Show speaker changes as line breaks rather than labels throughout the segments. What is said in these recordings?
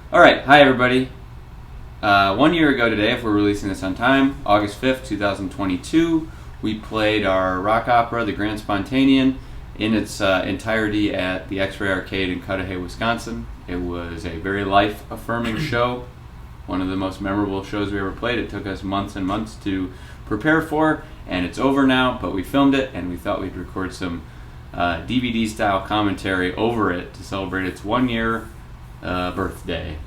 All right, hi everybody. 1 year ago today, if we're releasing this on time, August 5th, 2022, we played our rock opera, The Grand Spontanean, in its entirety at the X-Ray Arcade in Cudahy, Wisconsin. It was a very life-affirming show, one of the most memorable shows we ever played. It took us months and months to prepare for, and it's over now, but we filmed it, and we thought we'd record some DVD-style commentary over it to celebrate its 1 year birthday.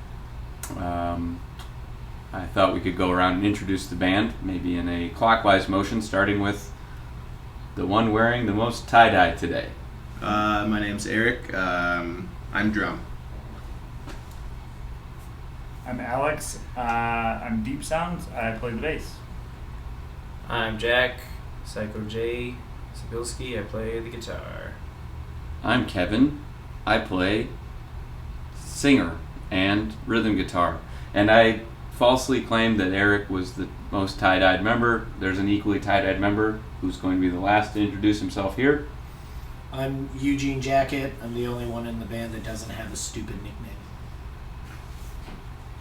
I thought we could go around and introduce the band, maybe in a clockwise motion, starting with the one wearing the most tie-dye today.
My name's Eric. I'm drum.
I'm Alex. I'm deep sounds. I play the bass.
I'm Jack, Psycho J. Sapilski. I play the guitar.
I'm Kevin. I play singer and rhythm guitar. And I falsely claimed that Eric was the most tie-dyed member. There's an equally tie-dyed member who's going to be the last to introduce himself here.
I'm Eugene Jacket. I'm the only one in the band that doesn't have a stupid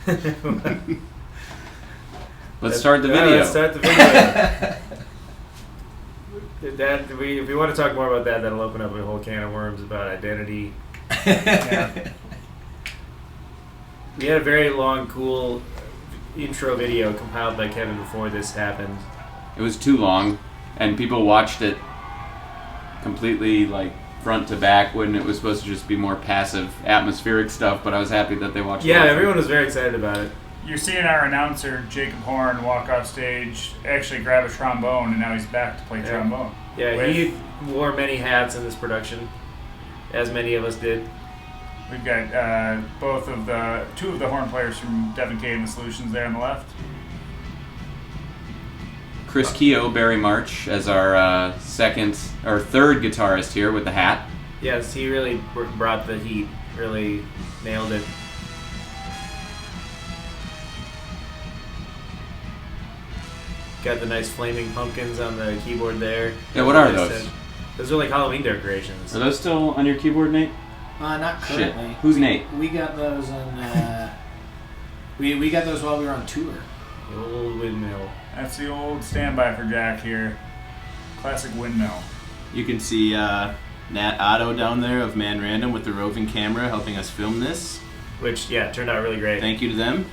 nickname.
Let's start the video.
Let's start the video. If we want to talk more about that, that'll open up a whole can of worms about identity. Yeah. We had a very long, cool intro video compiled by Kevin before this happened.
It was too long, and people watched it completely like front to back when it was supposed to just be more passive, atmospheric stuff, but I was happy that they watched it.
Yeah, everyone was very excited about it.
You're seeing our announcer, Jacob Horn, walk off stage, actually grab a trombone, and now he's back to play trombone.
Yeah, he wore many hats in this production, as many of us did.
We've got two of the horn players from Devon Cave and the Solutions there on the left.
Chris Keogh, Barry March, as our third guitarist here with the hat.
Yes, he really brought the heat, really nailed it. Got the nice flaming pumpkins on the keyboard there.
Yeah, what are those?
Those are like Halloween decorations.
Are those still on your keyboard, Nate?
Not currently.
Shit. Who's Nate?
We got those on. We got those while we were on tour.
The old windmill.
That's the old standby for Jack here. Classic windmill.
You can see Nat Otto down there of Man Random with the roving camera helping us film this.
Which, turned out really great.
Thank you to them.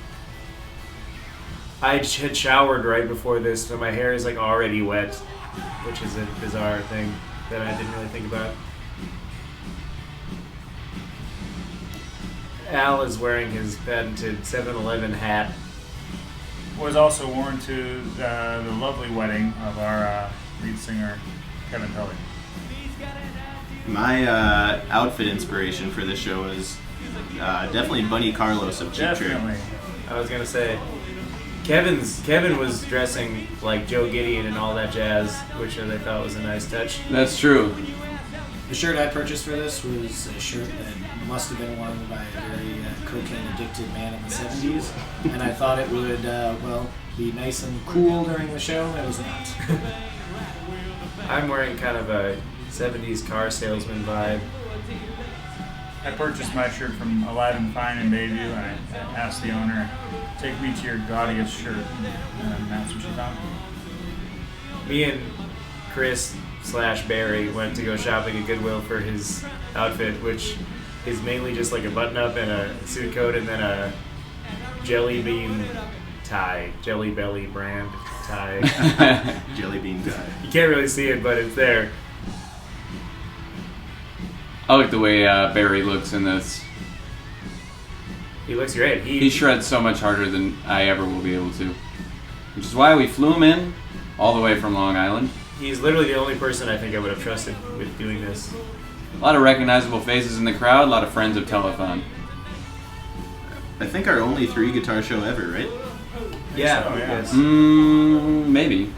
I had showered right before this, so my hair is like already wet, which is a bizarre thing that I didn't really think about. Al is wearing his patented 7-Eleven hat.
Was also worn to the lovely wedding of our lead singer, Kevin Tully.
My outfit inspiration for this show is definitely Bunny Carlos of Cheap Trick.
Definitely.
I was gonna say, Kevin was dressing like Joe Gideon and all that jazz, which I thought was a nice touch.
That's true.
The shirt I purchased for this was a shirt that must have been worn by a very cocaine-addicted man in the 70s, and I thought it would, be nice and cool during the show. It was not.
I'm wearing kind of a 70s car salesman vibe.
I purchased my shirt from Alive and Fine in Bayview, and I asked the owner, take me to your gaudiest shirt, and that's what she found.
Me and Chris/Barry went to go shopping at Goodwill for his outfit, which is mainly just like a button-up and a suit coat and then a Jelly Bean tie, Jelly Belly brand tie.
Jelly bean tie.
You can't really see it, but it's there.
I like the way Barry looks in this.
He looks great.
He shreds so much harder than I ever will be able to. Which is why we flew him in all the way from Long Island.
He's literally the only person I think I would have trusted with doing this.
A lot of recognizable faces in the crowd, a lot of friends of Telethon.
I think our only 3 guitar show ever, right?
Yeah,
so, yeah.
yes.
Maybe.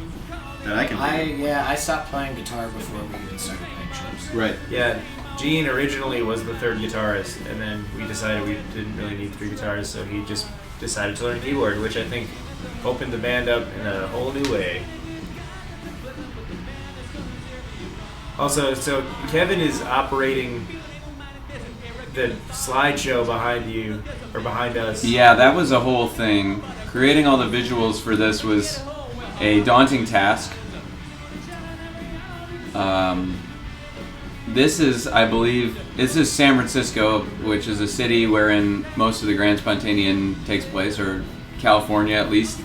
That I can think of.
I stopped playing guitar before we even started playing shows.
Right.
Yeah, Gene originally was the third guitarist, and then we decided we didn't really need 3 guitars, so he just decided to learn keyboard, which I think opened the band up in a whole new way. Also, so Kevin is operating the slideshow behind you or behind us.
Yeah, that was a whole thing. Creating all the visuals for this was a daunting task. This is, I believe, this is San Francisco, which is a city wherein most of the Grand Spontanean takes place, or California at least.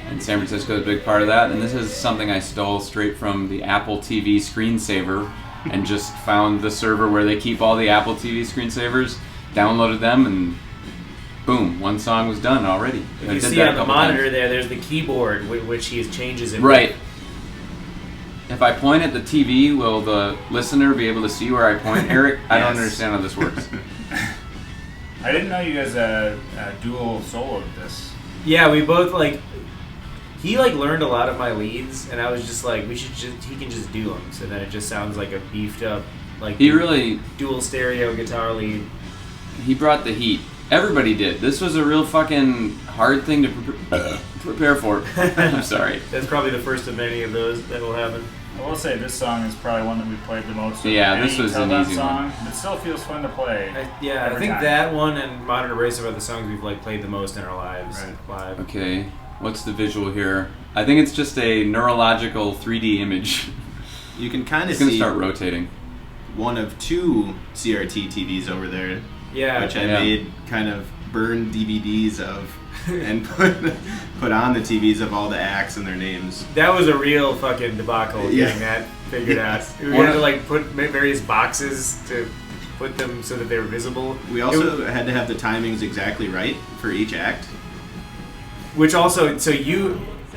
And San Francisco is a big part of that. And this is something I stole straight from the Apple TV screensaver and just found the server where they keep all the Apple TV screensavers, downloaded them, and boom, one song was done already.
If
I
you
did
see
that a
on the
couple
monitor
times.
there's the keyboard which he changes it.
Right. If I point at the TV, will the listener be able to see where I point? Eric, I don't
Yes.
understand how this works.
I didn't know you guys dual soloed this.
Yeah, we both he learned a lot of my leads, and I was just like, he can just do them. So then it just sounds like a beefed up
He really,
dual stereo guitar lead.
he brought the heat. Everybody did. This was a real fucking hard thing to prepare for. I'm sorry.
That's probably the first of many of those that will happen.
I will say this song is probably one that we played the most. Of
Yeah,
any
this was an
Tell That
easy
song. It still feels fun to play.
I
every
think
time.
that one and Modern Abrasive are the songs we've played the most in our lives.
Right.
Live.
Okay, what's the visual here? I think it's just a neurological 3D image.
You can kind of
It's going to
see
start rotating.
one of two CRT TVs over there,
Yeah.
which I
Yeah.
made kind of burn DVDs of and put on the TVs of all the acts and their names.
That was a real fucking debacle
Yeah.
getting that figured
Yes.
out. We had to put various boxes to put them so that they were visible.
We also had to have the timings exactly right for each act.
Which also,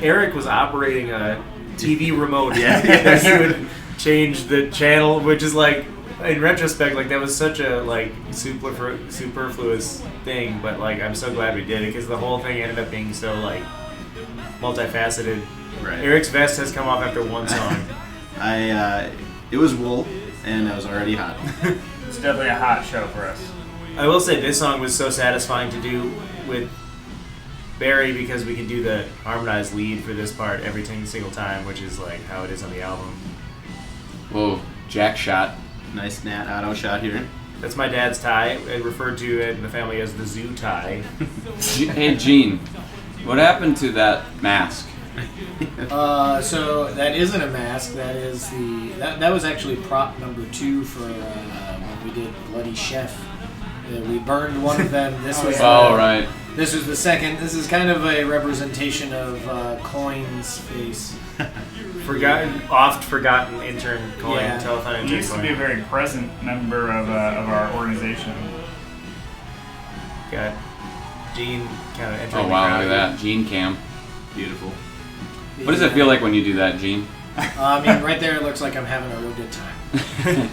Eric was operating a TV remote
Yeah.
that he would change the channel, which is in retrospect, that was such a superfluous thing. But I'm so glad we did it because the whole thing ended up being so multifaceted.
Right.
Eric's vest has come off after one song.
It was wool, and I was already hot.
It's definitely a hot show for us.
I will say this song was so satisfying to do with Barry because we can do the harmonized lead for this part every single time, which is how it is on the album.
Whoa, jack shot.
Nice Nat Otto shot here.
That's my dad's tie. I referred to it in the family as the zoo tie.
Hey, Gene, what happened to that mask?
So that isn't a mask. That is that was actually prop number 2 for when we did Bloody Chef. We burned one of them. This was
Oh, right.
This was the second. This is kind of a representation of Coin's face.
Oft-forgotten intern Coin,
Yeah.
telethon intern
He used to be a
Coin.
very present member of our organization.
Got Gene kind of entering
Oh,
the
wow,
crowd.
look at that. Gene cam.
Beautiful.
What does it feel like when you do that, Gene?
I mean, right there, it looks like I'm having a real good time.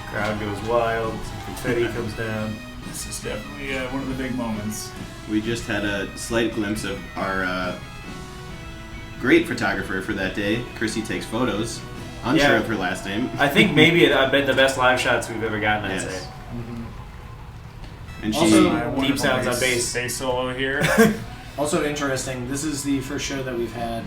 Crowd goes wild. Confetti comes down.
This is definitely one of the big moments.
We just had a slight glimpse of our great photographer for that day. Chrissy takes photos. Unsure
Yeah.
of her last name.
I think maybe I've been the best live shots we've ever gotten, I'd
Yes.
say.
And she
Also-
My wonderful
sounds on bass.
Bass solo here.
Also interesting, this is the first show that we've had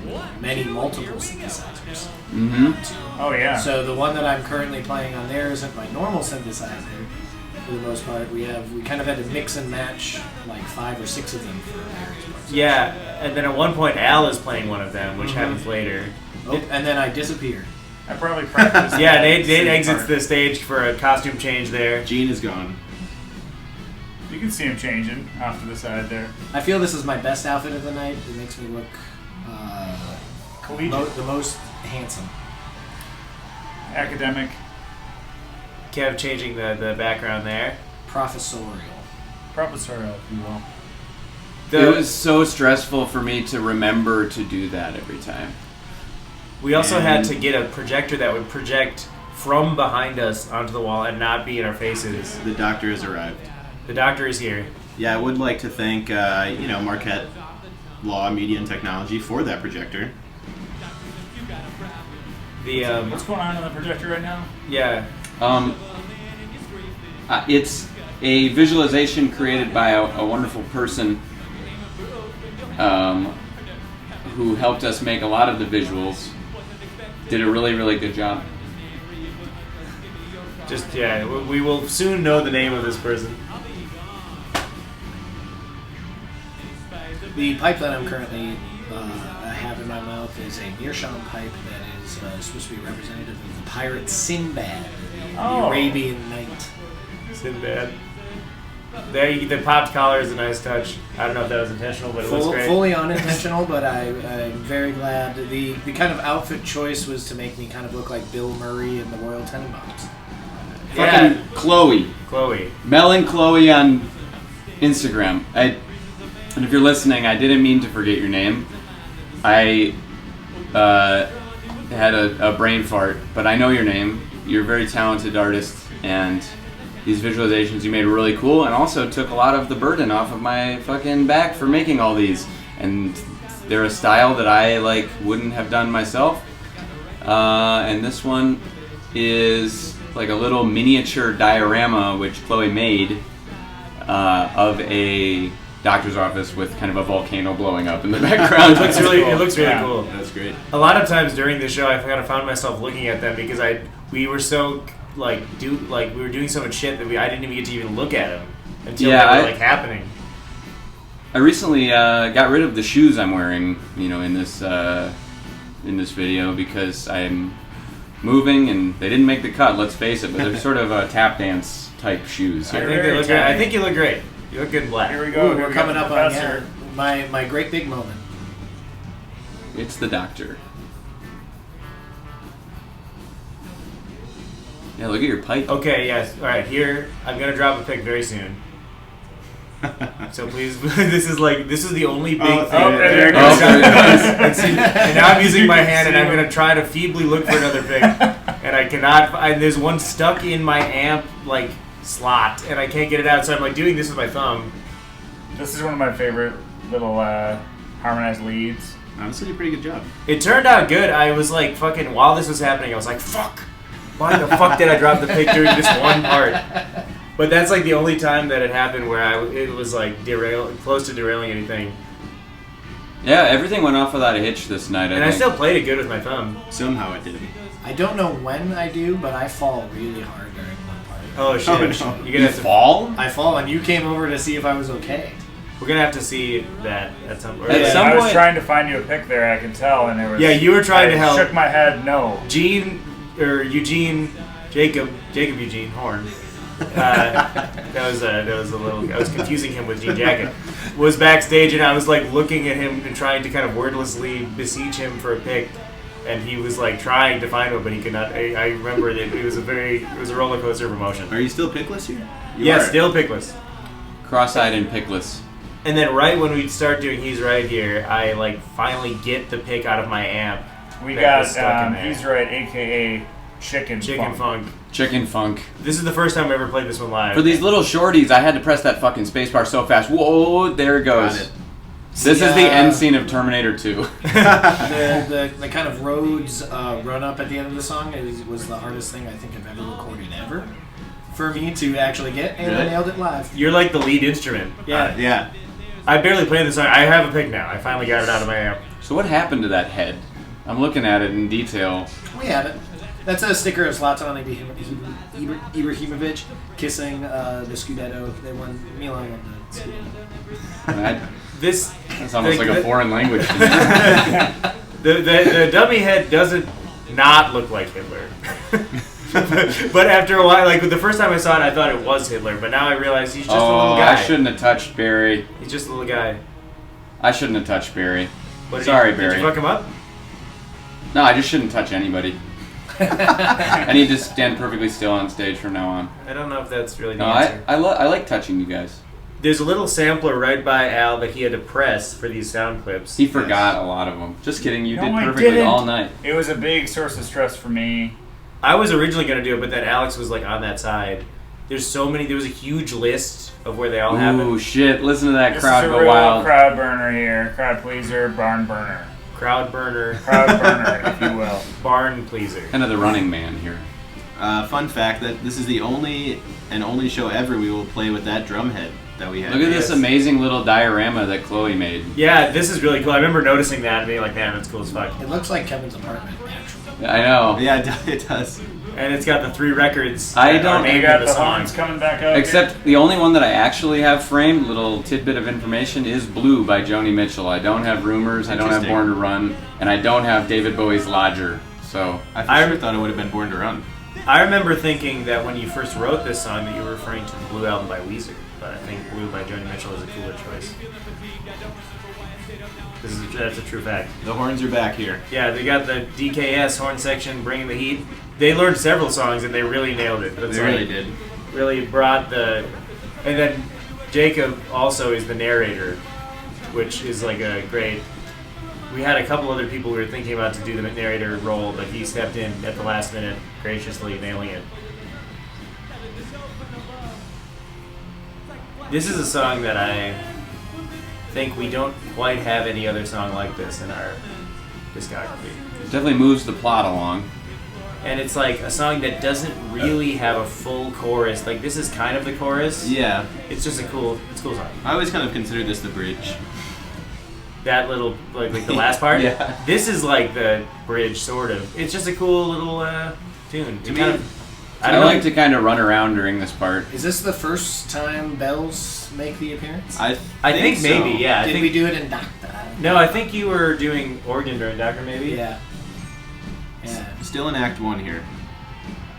multiple synthesizers.
Mm-hmm.
Oh yeah.
So the one that I'm currently playing on there isn't my normal synthesizer. For the most part, we kind of had to mix and match 5 or 6 of them for various parts.
Yeah, and then at one point Al is playing one of them, which
Mhm.
happens later.
Oh, and then I disappeared.
I probably practiced.
Yeah,
that
Nate
same
exits
part.
the stage for a costume change there.
Gene is gone.
You can see him changing off to the side there.
I feel this is my best outfit of the night. It makes me look
Collegiate,
the most handsome.
academic.
Kev changing the background there.
Professorial.
Professorial, if you will.
It was so stressful for me to remember to do that every time.
We also had
And-
to get a projector that would project from behind us onto the wall and not be in our faces.
The doctor has arrived.
The doctor is here.
Yeah, I would like to thank Marquette Law, Media, and Technology for that projector.
The
What's going on the projector right now?
yeah,
It's a visualization created by a wonderful person who helped us make a lot of the visuals. Did a really, really good job.
Just, yeah, we will soon know the name of this person.
The pipe that I'm currently have in my mouth is a meerschaum pipe that is supposed to be representative of the pirate Sinbad, the Arabian Night.
Sinbad. The popped collar is a nice touch. I don't know if that was intentional, but it looks great.
Fully unintentional, but I'm very glad. The kind of outfit choice was to make me kind of look like Bill Murray in the Royal Tenenbaums.
Fucking Chloe. Mel and Chloe on Instagram. And if you're listening, I didn't mean to forget your name. I had a brain fart, but I know your name. You're a very talented artist, and these visualizations you made were really cool, and also took a lot of the burden off of my fucking back for making all these. And they're a style that I wouldn't have done myself. And this one is like a little miniature diorama which Chloe made of a doctor's office with kind of a volcano blowing up in the background.
It looks really cool.
That's great.
A lot of times during the show, I kind of found myself looking at them because we were so we were doing so much shit that I didn't even get to even look at them until they were happening.
I recently got rid of the shoes I'm wearing, in this video because I'm moving and they didn't make the cut. Let's face it, but they're sort of tap dance type shoes.
I
Here.
think they look great. I think you look great. You look good in black.
Here we go.
Ooh, we're coming up on my great big moment.
It's the doctor. Yeah, look at your pipe.
Okay, yes. All right, here I'm gonna drop a pic very soon. So please, this is the only big thing.
there it
goes.
And now I'm using my hand, and I'm gonna try to feebly look for another pic, and I cannot. There's one stuck in my amp slot, and I can't get it out. So I'm doing this with my thumb.
This is one of my favorite little harmonized leads.
Honestly, a pretty good job.
It turned out good. I was fucking while this was happening, I was like, fuck. Why the fuck did I drop the pic during this one part? But that's the only time that it happened where it was close to derailing anything.
Yeah, everything went off without a hitch this night.
I still played it good with my thumb.
Somehow it didn't.
I don't know when I do, but I fall really hard during one part.
Oh shit!
Oh, no.
You're gonna have to
fall.
I fall, and you came over to see if I was okay.
We're gonna have to see that at some point.
At some
I was
point-
trying to find you a pic there. I can tell, and it was.
Yeah, you were trying to help.
Shook my head. No.
Jacob Eugene Horn. That was a little. I was confusing him with Gene Jacket. Was backstage, and I was looking at him and trying to kind of wordlessly beseech him for a pic, and he was trying to find one, but he could not. I remember that it was a roller coaster of emotion.
Are you still pickless here?
Yeah, still pickless.
Cross-eyed and pickless.
And then right when we start doing He's Right Here, I finally get the pic out of my amp.
We
that
got
was stuck in there.
He's Right, aka Chicken
Funk.
Chicken funk.
This is the first time I ever played this one live.
For these little shorties, I had to press that fucking spacebar so fast. Whoa, there it goes.
Got it.
This is the end scene of Terminator 2.
The kind of Rhodes run up at the end of the song was the hardest thing I think I've ever recorded ever for me to actually get, and I nailed it live.
You're the lead instrument.
Yeah.
Yeah.
I barely played the song. I have a pic now. I finally got it out of my amp.
So what happened to that head? I'm looking at it in detail.
We have it. That's a sticker of Zlatan Ibrahimovic kissing the Scudetto. They won. Milan won the Scudetto.
That's almost like a foreign language.
The dummy head doesn't not look like Hitler. But after a while, the first time I saw it, I thought it was Hitler. But now I realize he's just a little guy.
I shouldn't have touched Barry.
He's just a little guy.
I shouldn't have touched Barry.
Barry.
Barry.
Did you fuck him up?
No, I just shouldn't touch anybody. I need to stand perfectly still on stage from now on.
I don't know if that's really the
No,
answer.
I like touching you guys.
There's a little sampler right by Al that he had to press for these sound clips.
He forgot a lot of them. Just kidding, you
No,
did
I
perfectly
didn't.
all night.
It was a big source of stress for me.
I was originally going to do it, but then Alex was on that side. There's so many. There was a huge list of where they all
Ooh,
happened.
shit, listen to that
This
crowd
is a
go
real
wild.
crowd burner here. Crowd pleaser, barn burner.
Crowd burner,
Crowd burner, if you will.
barn pleaser.
Kind of the running man here.
Fun fact that this is the only show ever we will play with that drum head that we had.
Look at this amazing little diorama that Chloe made.
Yeah, this is really cool. I remember noticing that and being like, man, that's cool as fuck.
It looks like Kevin's apartment, actually.
I know.
Yeah, it does.
And it's got the 3 records.
I
that
don't-
are
You
named
got
in
the
song.
horns coming back up.
Except the only one that I actually have framed, little tidbit of information, is Blue by Joni Mitchell. I don't have Rumors, I don't have
Interesting.
Born to Run, and I don't have David Bowie's Lodger. So
I for
I-
sure thought it would have been Born to Run.
I remember thinking that when you first wrote this song that you were referring to the Blue album by Weezer, but I think Blue by Joni Mitchell is a cooler choice. That's a true fact.
The horns are back here.
Yeah, they got the DKS horn section bringing the heat. They learned several songs and they really nailed it. That's
They really did.
Really brought the... And then Jacob also is the narrator, which is like a great... We had a couple other people we were thinking about to do the narrator role, but he stepped in at the last minute, graciously nailing it. This is a song that I think we don't quite have any other song like this in our discography.
it definitely moves the plot along.
And it's like a song that doesn't really have a full chorus. Like, this is kind of the chorus.
Yeah.
It's just a cool song.
I always kind of considered this the bridge.
That little, like the last part.
Yeah.
This is like the bridge, sort of. It's just a cool little tune.
To
It
me,
kind of, I
I
don't
like
know.
to kind of run around during this part.
Is this the first time bells make the appearance?
I think
so.
maybe, yeah. I
Did
think,
we do it in Doctor?
No, I think you were doing organ during Doctor, maybe.
Yeah. Yeah.
Still in Act 1 here.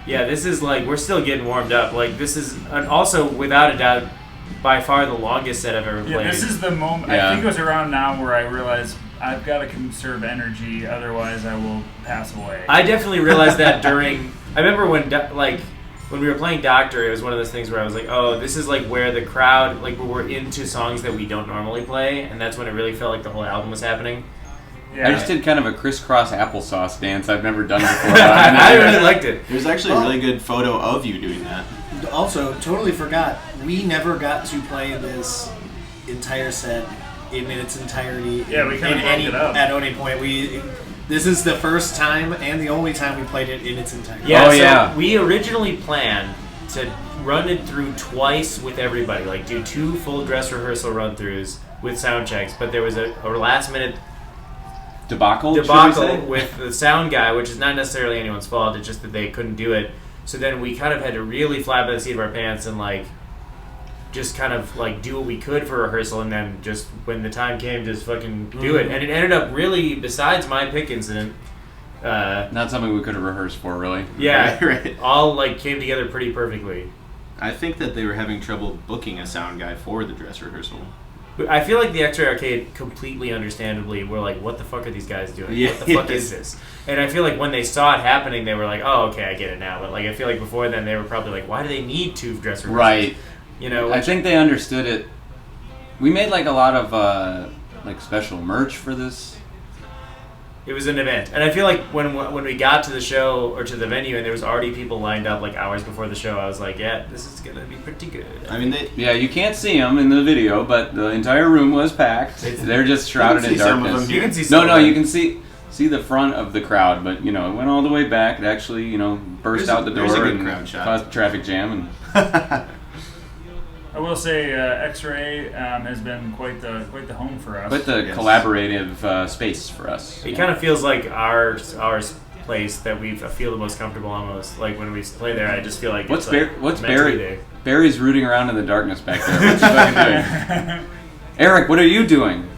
Yeah, this is like, we're still getting warmed up. Like, this is, and also, without a doubt, by far the longest set I've ever
Yeah,
played.
this is the moment.
Yeah.
I think it was around now where I realized I've got to conserve energy, otherwise I will pass away.
I definitely realized that during, I remember when, when we were playing Doctor, it was one of those things where I was like, oh, this is like where the crowd, like, where we're into songs that we don't normally play, and that's when it really felt like the whole album was happening.
Yeah.
I just did kind of a crisscross applesauce dance I've never done before.
I really liked it.
There's actually a really good photo of you doing that.
Also, totally forgot, we never got to play this entire set in its entirety.
Yeah, we kinda broke it up.
At any point. This is the first time and the only time we played it in its entirety.
Yeah,
Oh,
so
yeah.
we originally planned to run it through twice with everybody, like do 2 full dress rehearsal run-throughs with sound checks, but there was a last-minute
Debacle
debacle with the sound guy, which is not necessarily anyone's fault. It's just that they couldn't do it. So then we kind of had to really fly by the seat of our pants and like just kind of like do what we could for rehearsal, and then just when the time came, just fucking do it. And it ended up really, besides my pick incident,
Not something we could have rehearsed for, really.
yeah,
Right.
all like came together pretty perfectly.
I think that they were having trouble booking a sound guy for the dress rehearsal.
But I feel like the X-Ray Arcade completely understandably were like, what the fuck are these guys doing?
Yeah,
What the fuck
yes.
is this? And I feel like when they saw it happening, they were like, oh, okay, I get it now. But like, I feel like before then, they were probably like, why do they need 2 dress rehearsals?
Right.
You know,
I think they understood it. We made like a lot of like special merch for this.
it was an event. And I feel like when we got to the show or to the venue and there was already people lined up like hours before the show, I was like, yeah, this is going to be pretty good.
I mean, they
Yeah, you can't see them in the video, but the entire room was packed. They're just shrouded
You
in
can see some of
darkness.
them
You can see some
No,
of them.
you can see the front of the crowd, but it went all the way back. It actually, burst out the
there's a
door
good
and
crowd shot.
caused a traffic jam. And
I will say, X-Ray has been quite the home for us.
quite the
Yes.
collaborative space for us.
It kind of feels like our place that we feel the most comfortable almost. Like when we play there, I just feel like
What's
it's like
What's
meant to be
Barry?
there.
Barry's rooting around in the darkness back there. What's he fucking doing? Eric, what are you doing?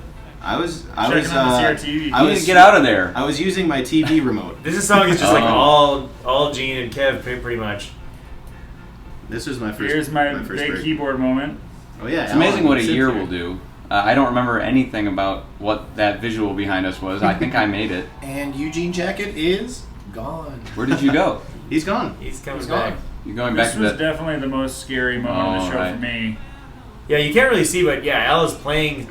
I was
Checking on the CRT.
I
You need
was
to get out of there.
I was using my TV remote.
This song is just like
Oh.
all Gene and Kev pretty much.
This was my first.
Here's my
first
big
break.
keyboard moment.
Oh yeah,
It's amazing what a
sit
year
here.
will do. I don't remember anything about what that visual behind us was. I think I made it.
And Eugene Jacket is gone.
Where did you go?
He's gone.
He's coming
He's
back.
gone.
You're going back
This
to
was
the.
definitely the most scary moment of the show
right.
for me.
Yeah, you can't really see, but yeah, Al is playing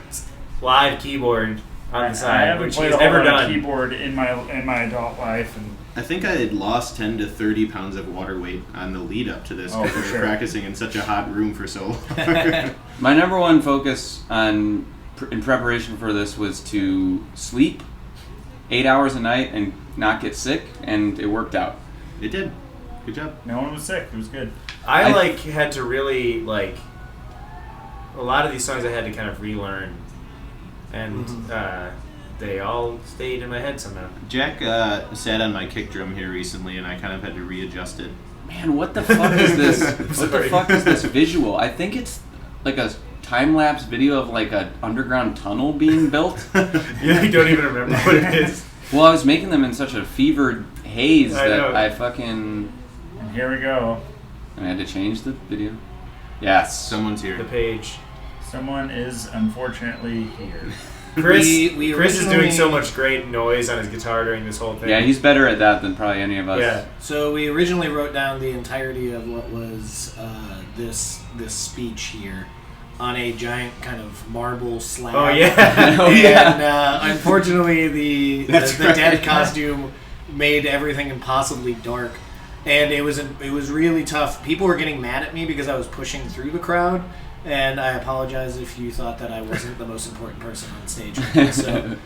live keyboard on the
I
side,
haven't
which
played
he's
a whole
never
lot of
done.
keyboard in my adult life, and
I think I had lost 10 to 30 pounds of water weight on the lead up to this
Oh,
because
for
we were
sure.
practicing in such a hot room for so long.
My number one focus in preparation for this was to sleep 8 hours a night and not get sick, and it worked out.
It did. Good job.
no one was sick. It was good.
I
I-
had to really a lot of these songs I had to kind of relearn, and they all stayed in my head somehow.
Jack sat on my kick drum here recently, and I kind of had to readjust it.
Man, what the fuck is this? What the
Sorry.
fuck is this visual? I think it's like a time-lapse video of like an underground tunnel being built.
Yeah, I don't even remember what it is.
Well, I was making them in such a fevered haze
I
that
know.
I fucking...
And here we go.
I had to change the video. Yes.
Someone's here.
The page.
Someone is unfortunately here.
Chris,
We
Chris is doing so
originally-
much great noise on his guitar during this whole thing.
Yeah, he's better at that than probably any of us.
Yeah.
So we originally wrote down the entirety of what was this speech here on a giant kind of marble slab.
Oh yeah.
Oh, yeah.
And unfortunately, the
That's
the
right.
dead costume made everything impossibly dark, and it was really tough. People were getting mad at me because I was pushing through the crowd, and I apologize if you thought that I wasn't the most important person on stage. So,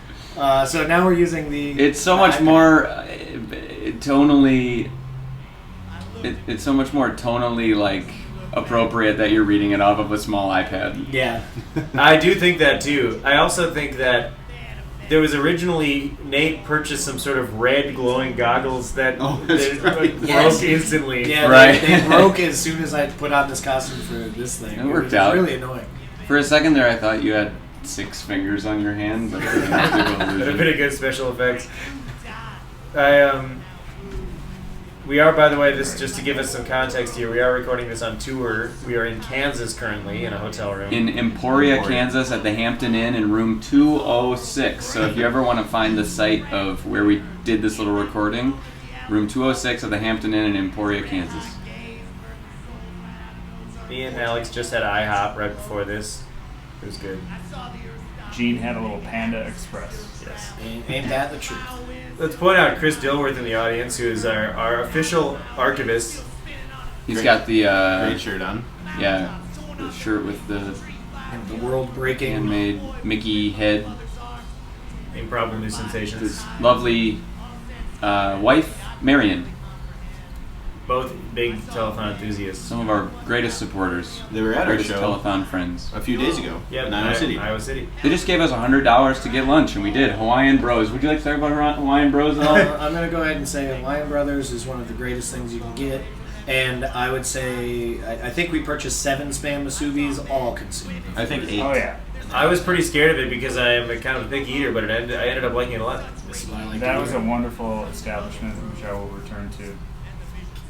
so now we're using the.
It's so much more tonally... It's so much more tonally, like, appropriate that you're reading it off of a small iPad.
Yeah.
I do think that too. I also think that there was originally Nate purchased some sort of red glowing goggles that,
Oh, that's
that
right.
broke
Yes.
instantly.
Yeah,
Right.
they broke as soon as I put on this costume for this thing.
It worked
was
out.
really annoying.
For a second there, I thought you had 6 fingers on your hand, but it was an optical
That would have
illusion.
been a good special effects. We are, by the way, this just to give us some context here. We are recording this on tour. We are in Kansas currently in a hotel room.
In Emporia, Kansas, at the Hampton Inn in room 206. So if you ever want to find the site of where we did this little recording, room 206 of the Hampton Inn in Emporia, Kansas.
Me and Alex just had IHOP right before this. It was good.
Gene had a little Panda Express.
Yes.
Ain't that the truth?
Let's point out Chris Dilworth in the audience, who is our official archivist.
He's
Great.
got the
Great shirt on.
yeah, the shirt with the
And the world-breaking.
handmade Mickey head.
Improbable New Sensations.
His lovely wife, Marion.
Both big telethon enthusiasts.
Some of our greatest supporters.
They were at our
greatest
show
telethon friends.
a few days ago
Yep,
in Iowa City.
Iowa City.
They just gave us $100 to get lunch, and we did. Hawaiian Bros. Would you like to talk about Hawaiian Bros at all?
I'm going to go ahead and say Lion Brothers is one of the greatest things you can get. And I would say, I think we purchased 7 Spam Masubis, all consumed.
I think 8.
Oh yeah.
I was pretty scared of it because I am a kind of a picky eater, but I ended up liking it a lot.
This is what I like
That
to
was
hear.
a wonderful establishment which I will return to.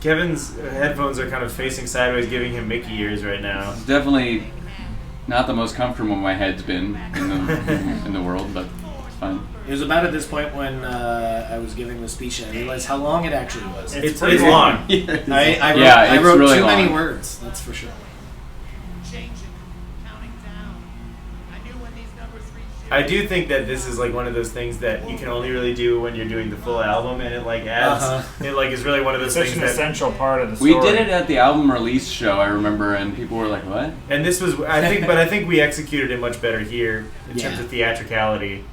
Kevin's headphones are kind of facing sideways, giving him Mickey ears right now.
It's definitely not the most comfortable my head's been in the world, but it's fine.
It was about at this point when I was giving the speech and I realized how long it actually was.
It's
pretty
long.
I wrote,
Yeah,
I
it's
wrote
really
too many
long.
words, that's for sure.
I do think that this is like one of those things that you can only really do when you're doing the full album, and it like adds. It like is really one of those
Such
things
an
that.
essential part of the
We
story.
did it at the album release show, I remember, and people were like, "What?"
And this was, I think, but I think we executed it much better here in
Yeah.
terms of theatricality.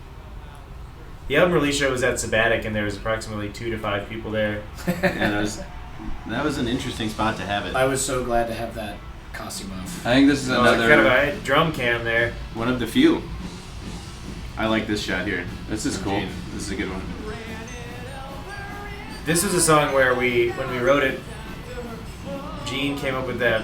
The album release show was at Sabbatic, and there was approximately 2 to 5 people there.
Yeah, that was an interesting spot to have it.
I was so glad to have that costume off.
I think this is
Oh, kind of
another.
a drum cam there.
One of the few. I like this shot here.
This is cool.
Gene, this is a good one.
This was a song where when we wrote it, Gene came up with that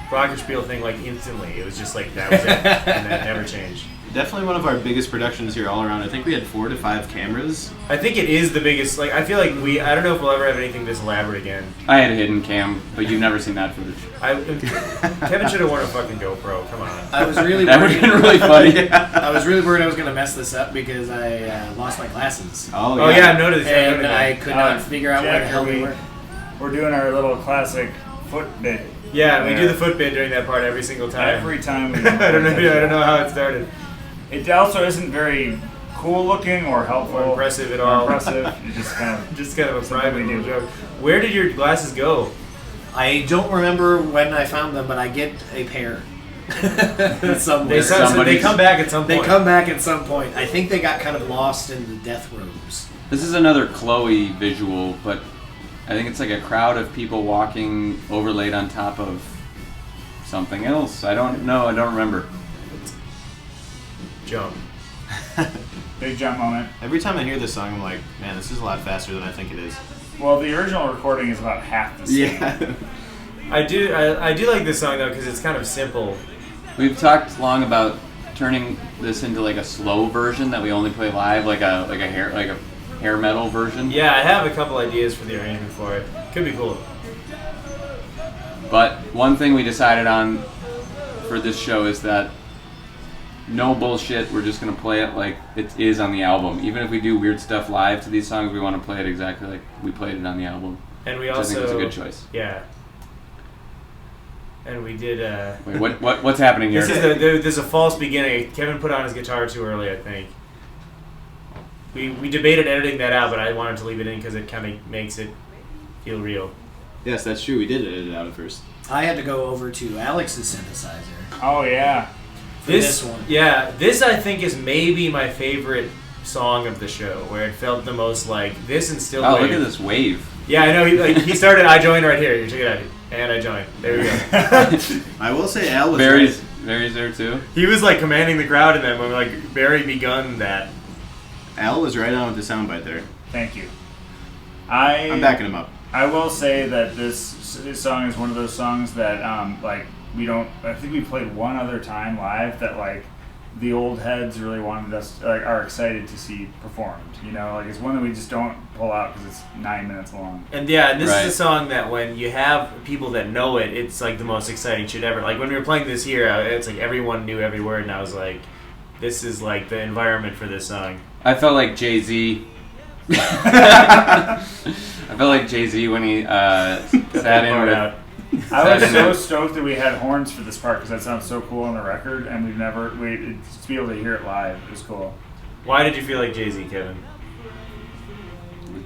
glockenspiel thing like instantly. It was just like that was it, and that never changed.
Definitely one of our biggest productions here all around. I think we had 4 to 5 cameras.
I think it is the biggest. Like I feel like I don't know if we'll ever have anything this elaborate again.
I had a hidden cam, but you've never seen that footage.
Kevin should have worn a fucking GoPro. Come on.
I was really
That would have
worried.
been really funny.
I was really worried I was going to mess this up because I lost my glasses.
Oh yeah, I've noticed.
And I could not figure out where the
Jack,
hell they were.
We're doing our little classic foot bit.
Yeah, we do the foot bit during that part every single time.
Every time we
I don't know how it started.
It also isn't very cool looking or helpful.
Or impressive at
or
all.
impressive. It just kind of
Just kind of a
Something
private
we do.
little joke. Where did your glasses go?
I don't remember when I found them, but I get a pair. Somewhere.
They
Somebody's-
come back at some
They
point.
come back at some point. I think they got kind of lost in the death robes.
This is another Chloe visual, but I think it's like a crowd of people walking overlaid on top of something else. I don't know. I don't remember.
Jump.
Big jump moment.
Every time I hear this song, I'm like, man, this is a lot faster than I think it is.
Well, the original recording is about half the speed.
Yeah.
I do like this song though because it's kind of simple.
We've talked long about turning this into like a slow version that we only play live, like a hair metal version.
Yeah, I have a couple ideas for the arrangement for it. Could be cool.
But one thing we decided on for this show is that no bullshit, we're just going to play it like it is on the album. Even if we do weird stuff live to these songs, we want to play it exactly like we played it on the album.
And we
I
also...
think it's a good choice.
Yeah. And we did...
Wait, what's happening here?
There's a false beginning. Kevin put on his guitar too early, I think. We debated editing that out, but I wanted to leave it in because it kind of makes it feel real.
Yes, that's true. We did edit it out at first.
I had to go over to Alex's synthesizer.
Oh, yeah.
For this one.
Yeah, this I think is maybe my favorite song of the show, where it felt the most like this and still.
Oh, look at this wave.
Yeah, I know. He started. I joined right here. You check it out, and I joined. There we go.
I will say Al was
Barry's
right.
there too.
He was like commanding the crowd, and then when like Barry begun that.
Al was right on with the soundbite there.
Thank you.
I'm backing him up.
I will say that this song is one of those songs that we don't. I think we played one other time live that like the old heads really wanted us are excited to see performed. You know, like it's one that we just don't pull out because it's 9 minutes long.
And yeah, and this is a song that when you have people that know it, it's like the most exciting shit ever. Like when we were playing this here, it's like everyone knew every word, and I was like, this is like the environment for this song.
I felt like Jay-Z. I felt like Jay-Z when he sat in with...
I was so stoked that we had horns for this part because that sounds so cool on the record, and to be able to hear it live is cool.
Why did you feel like Jay-Z, Kevin?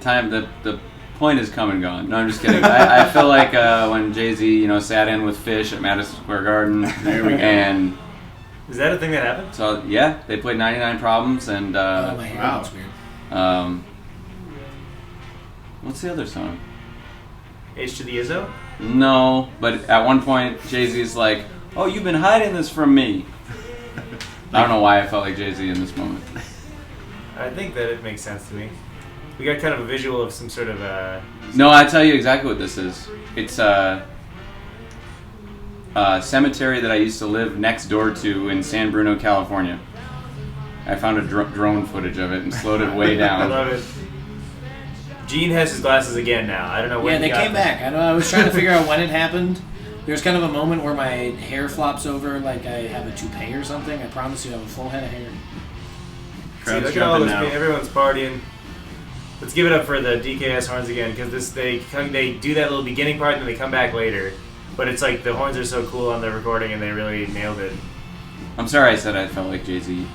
The point is come and gone. No, I'm just kidding. I feel like when Jay-Z, sat in with Fish at Madison Square Garden. There we go. And
is that a thing that happened?
so yeah, they played 99 Problems and.
Oh, my hair looks weird.
What's the other song?
H to the Izzo?
No, but at one point Jay-Z's like, "Oh, you've been hiding this from me." I don't know why I felt like Jay-Z in this moment.
I think that it makes sense to me. We got kind of a visual of some sort of
No, I tell you exactly what this is. It's a cemetery that I used to live next door to in San Bruno, California. I found a drone footage of it and slowed it way down.
I love it. Gene has his glasses again now. I don't know when.
Yeah, they came back. I was trying to figure out when it happened. There's kind of a moment where my hair flops over like I have a toupee or something. I promise you I have a full head of hair.
See, look at all this. Everyone's partying. Let's give it up for the DKS horns again, because they do that little beginning part and then they come back later. But it's like the horns are so cool on the recording and they really nailed it.
I'm sorry I said I felt like Jay-Z.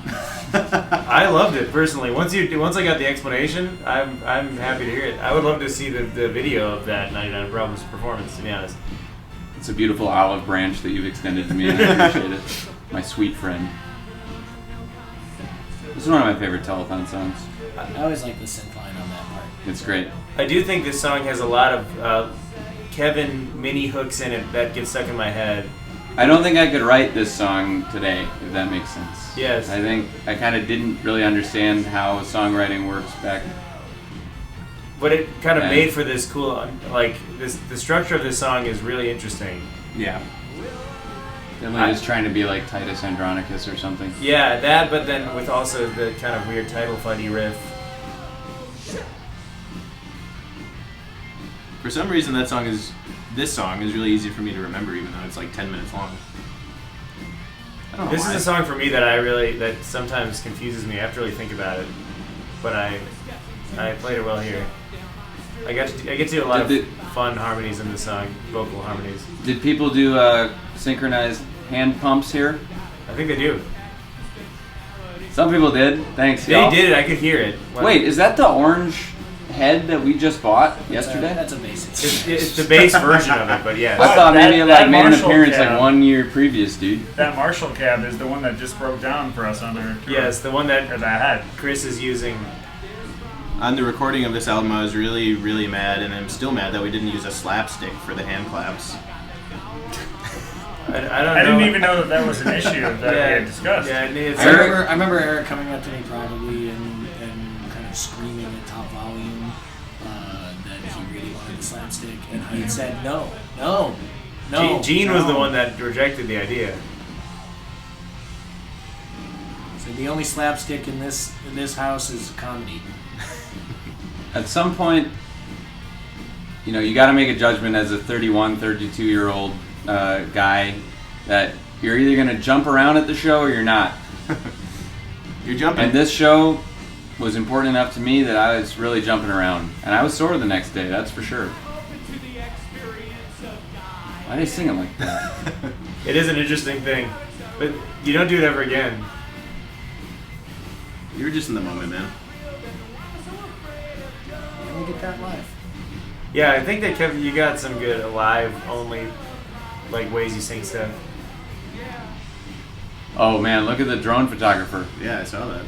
I loved it personally. Once I got the explanation, I'm happy to hear it. I would love to see the video of that 99 Problems performance, to be honest.
It's a beautiful olive branch that you've extended to me, and I appreciate it. My sweet friend. This is one of my favorite telethon songs.
I always like the synth line on that part.
It's great.
I do think this song has a lot of Kevin mini hooks in it that get stuck in my head.
I don't think I could write this song today, if that makes sense.
Yes.
I think I kind of didn't really understand how songwriting works back.
But it kind of made for this cool, like, the structure of this song is really interesting.
Yeah.
Definitely just trying to be like Titus Andronicus or something.
Yeah, that, but then with also the kind of weird title fighty riff.
For some reason, this song is really easy for me to remember, even though it's like 10 minutes long. I don't know
This
why.
is a song for me that sometimes confuses me. I have to really think about it. But I played it well here. I get to do a lot of fun harmonies in this song, vocal harmonies.
Did people do synchronized hand pumps here?
I think they do.
Some people did. Thanks,
They
y'all.
did it. I could hear it.
Wait, is that the orange head that we just bought yesterday?
That's a basic.
It's the bass version of it, but yeah.
I thought maybe it
that
made an
Marshall
appearance
cab.
like 1 year previous, dude.
That Marshall cab is the one that just broke down for us on our tour.
Yes, the one that
Or that had.
Chris is using.
On the recording of this album, I was really, really mad, and I'm still mad that we didn't use a slapstick for the hand claps.
I don't know.
I didn't even know that was an issue that we had discussed.
Yeah, it's
I remember Eric coming up to me privately and kind of screaming at top volume that he really wanted the slapstick, and I had said no.
Gene was the one that rejected the idea.
So the only slapstick in this house is comedy.
At some point, you got to make a judgment as a 31, 32-year-old guy that you're either going to jump around at the show or you're not.
You're jumping.
And this show was important enough to me that I was really jumping around. And I was sore the next day, that's for sure. Why do they sing it like that?
It is an interesting thing, but you don't do it ever again.
You were just in the moment, man.
You only get that live.
Yeah, I think that Kevin, you got some good live only ways you sing stuff.
Oh man, look at the drone photographer.
Yeah, I saw that.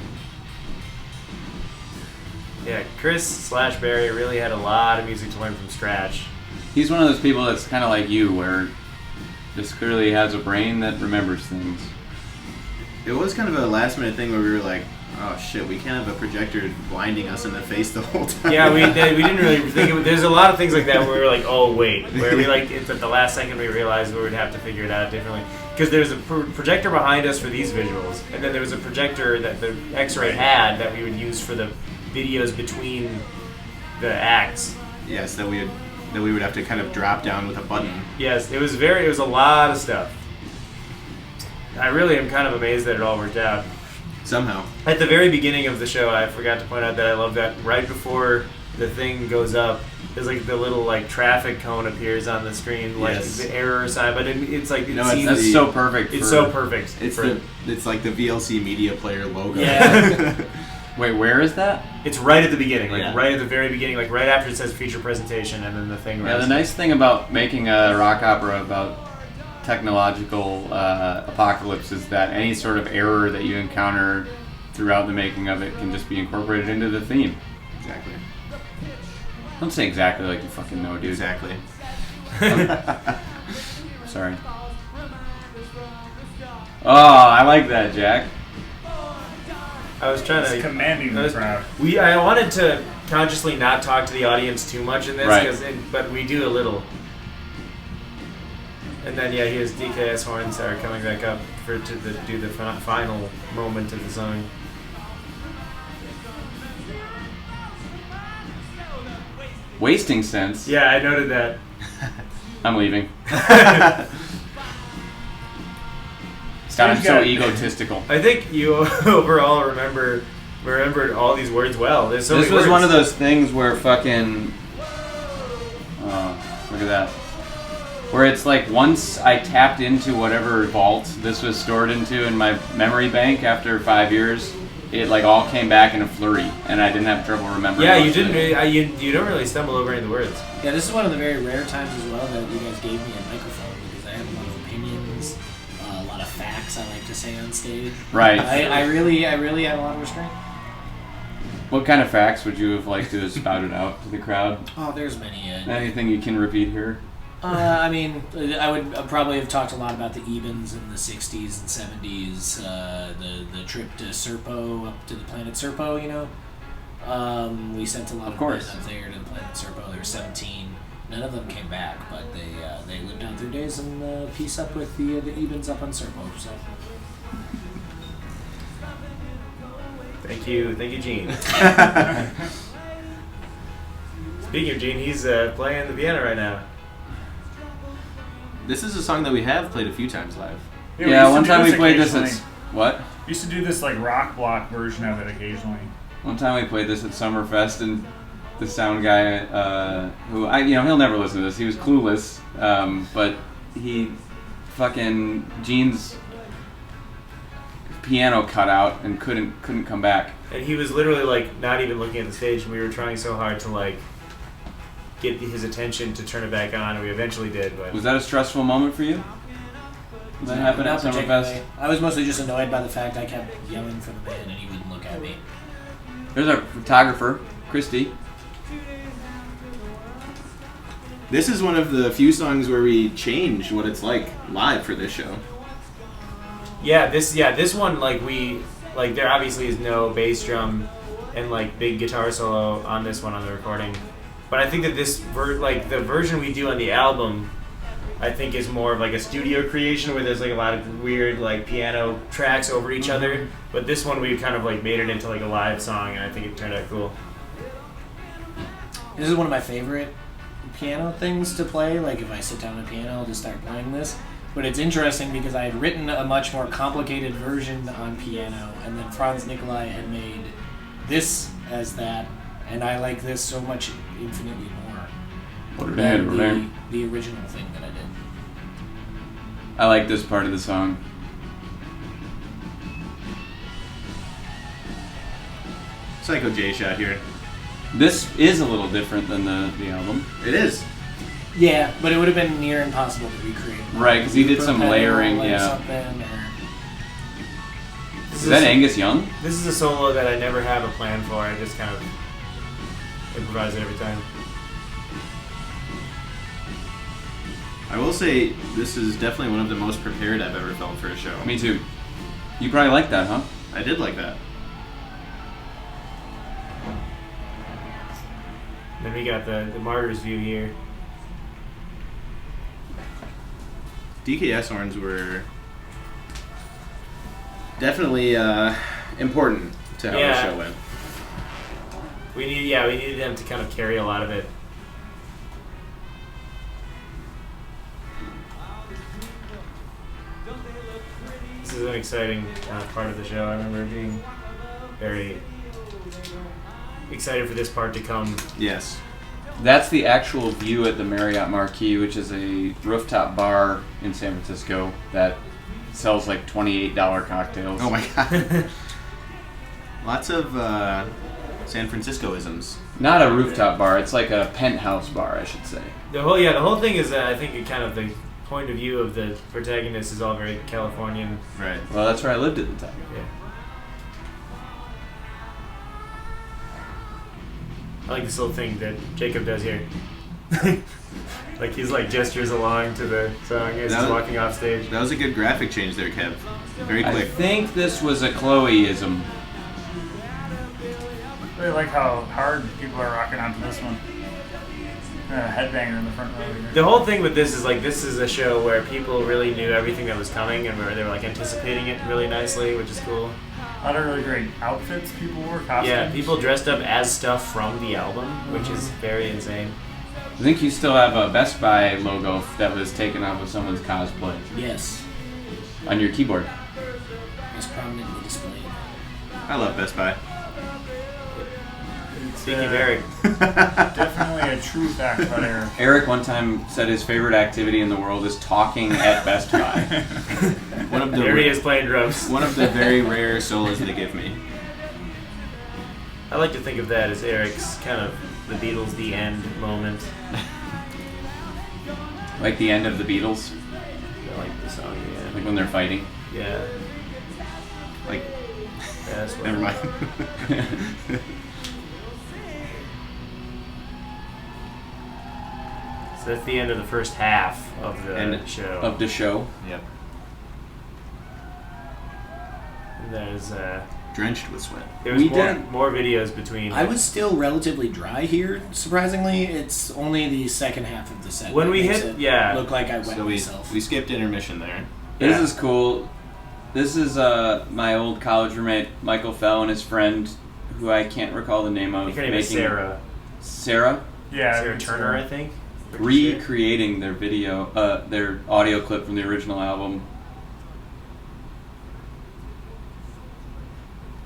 Yeah, Chris/Barry really had a lot of music to learn from scratch.
He's one of those people that's kind of like you, where just clearly has a brain that remembers things.
It was kind of a last minute thing where we were like, oh shit, we can't have a projector blinding us in the face the whole time.
Yeah, we didn't really think of it. There's a lot of things like that where we were like, oh wait, where we it's at the last second we realized we would have to figure it out differently. Because there's a projector behind us for these visuals, and then there was a projector that the X-Ray had that we would use for the videos between the acts.
Yes, that we would have to kind of drop down with a button.
Yes, it was a lot of stuff. I really am kind of amazed that it all worked out.
Somehow.
At the very beginning of the show, I forgot to point out that I love that right before the thing goes up, there's the little traffic cone appears on the screen,
yes.
The error sign, but it's like
that's so perfect.
It's so perfect.
It's like the VLC media player logo.
Yeah.
Wait, where is that?
It's right at the beginning,
Yeah.
right at the very beginning, right after it says feature presentation, and then the thing.
Yeah, the nice thing about making a rock opera about technological apocalypse is that any sort of error that you encounter throughout the making of it can just be incorporated into the theme.
Exactly.
Don't say exactly like you fucking know, dude.
Exactly.
Sorry. Oh, I like that, Jack.
I was trying to
commanding the crowd.
I wanted to consciously not talk to the audience too much in this,
right.
But we do a little. And then his DKS horns are coming back up to do the final moment of the song.
Wasting sense.
Yeah, I noted that.
I'm leaving. God, I'm so egotistical.
I think you overall remembered all these words well. There's so many
This was
words.
one of those things where fucking... Oh, look at that. Where it's once I tapped into whatever vault this was stored into in my memory bank after 5 years, it all came back in a flurry, and I didn't have trouble remembering.
Yeah, you didn't. You don't really stumble over any of the words.
Yeah, this is one of the very rare times as well that you guys gave me a microphone because I have a lot of opinions, a lot of facts I like to say on stage.
Right.
I really have a lot of restraint.
What kind of facts would you have liked to have spouted out to the crowd?
Oh, there's many.
Anything you can repeat here?
I mean, I would probably have talked a lot about the Ebens in the 60s and 70s, the trip to Serpo, up to the planet Serpo, we sent a lot of men up there to the planet Serpo. There were 17. None of them came back, but they lived out their days in peace up with the Ebens up on Serpo. So.
Thank you, Gene. Speaking of Gene, he's playing the piano right now.
This is a song that we have played a few times live.
Yeah, one time we played this at... What?
We used to do this rock block version of it occasionally.
One time we played this at Summerfest, and the sound guy, who he'll never listen to this. He was clueless, but he Gene's piano cut out and couldn't come back.
And he was literally not even looking at the stage, and we were trying so hard to get his attention to turn it back on, and we eventually did. But
was that a stressful moment for you? Did that happen at Summerfest?
I was mostly just annoyed by the fact I kept yelling for the man and he wouldn't look at me.
There's our photographer, Christy.
This is one of the few songs where we changed what it's like live for this show.
This one there obviously is no bass drum and like big guitar solo on this one on the recording, but I think that this the version we do on the album, I think is more of like a studio creation where there's like a lot of weird like piano tracks over each other. But this one we kind of like made it into like a live song, and I think it turned out cool.
This is one of my favorite piano things to play. Like if I sit down at a piano, I'll just start playing this. But it's interesting because I had written a much more complicated version on piano, and then Franz Nicolai had made this as that, and I like this so much infinitely more than the original thing that I did.
I like this part of the song.
Psycho J shot here.
This is a little different than the album.
It is.
Yeah, but it would have been near impossible to recreate.
Right, because he did some layering,
Or
yeah.
something, or...
Is that Angus Young?
This is a solo that I never have a plan for. I just kind of improvise it every time.
I will say this is definitely one of the most prepared I've ever felt for a show.
Me too. You probably like that, huh?
I did like that.
Then we got the Martyrs view here.
DKS horns were definitely important to how the show went.
We needed them to kind of carry a lot of it. This is an exciting part of the show. I remember being very excited for this part to come.
Yes.
That's the actual view at the Marriott Marquis, which is a rooftop bar in San Francisco that sells like $28 cocktails.
Oh my god. Lots of San Francisco-isms.
Not a rooftop bar, it's like a penthouse bar, I should say.
The whole thing is I think it kind of the point of view of the protagonist is all very Californian.
Right.
Well, that's where I lived at the time.
Yeah. I like this little thing that Jacob does here. Like he's like gestures along to the song as he's walking off stage.
That was a good graphic change there, Kev. Very quick.
I think this was a Chloe-ism.
I really like how hard people are rocking onto this one. Headbanger in the front row here.
The whole thing with this is like this is a show where people really knew everything that was coming and where they were like anticipating it really nicely, which is cool.
A lot of really great outfits people wore, costumes.
Yeah, people dressed up as stuff from the album, which is very insane.
I think you still have a Best Buy logo that was taken off of someone's cosplay
Yes.
on your keyboard.
It's prominently displayed.
I love Best Buy.
Thank you, Eric.
Definitely a true fact about Eric.
Eric one time said his favorite activity in the world is talking at Best Buy.
One of the
There he is playing drums.
One of the very rare solos they give me.
I like to think of that as Eric's kind of the Beatles' the end moment.
Like the end of the Beatles,
I like the song, yeah.
like when they're fighting.
Yeah.
Like,
Yeah, that's what
never mind.
So that's the end of the first half of the show.
Of the show.
Yep.
And there's
Drenched with sweat.
there was
We
more,
did-
more videos between.
I was still relatively dry here. Surprisingly, it's only the second half of the set.
When
that
we
makes
hit-
it
yeah.
look like I wet
So
myself.
we skipped intermission there.
Yeah.
This is cool. This is my old college roommate, Michael Fell, and his friend, who I can't recall the name
I
of.
think her name is Sarah.
Sarah?
Yeah,
Sarah Turner, I think.
Recreating their video, their audio clip from the original album.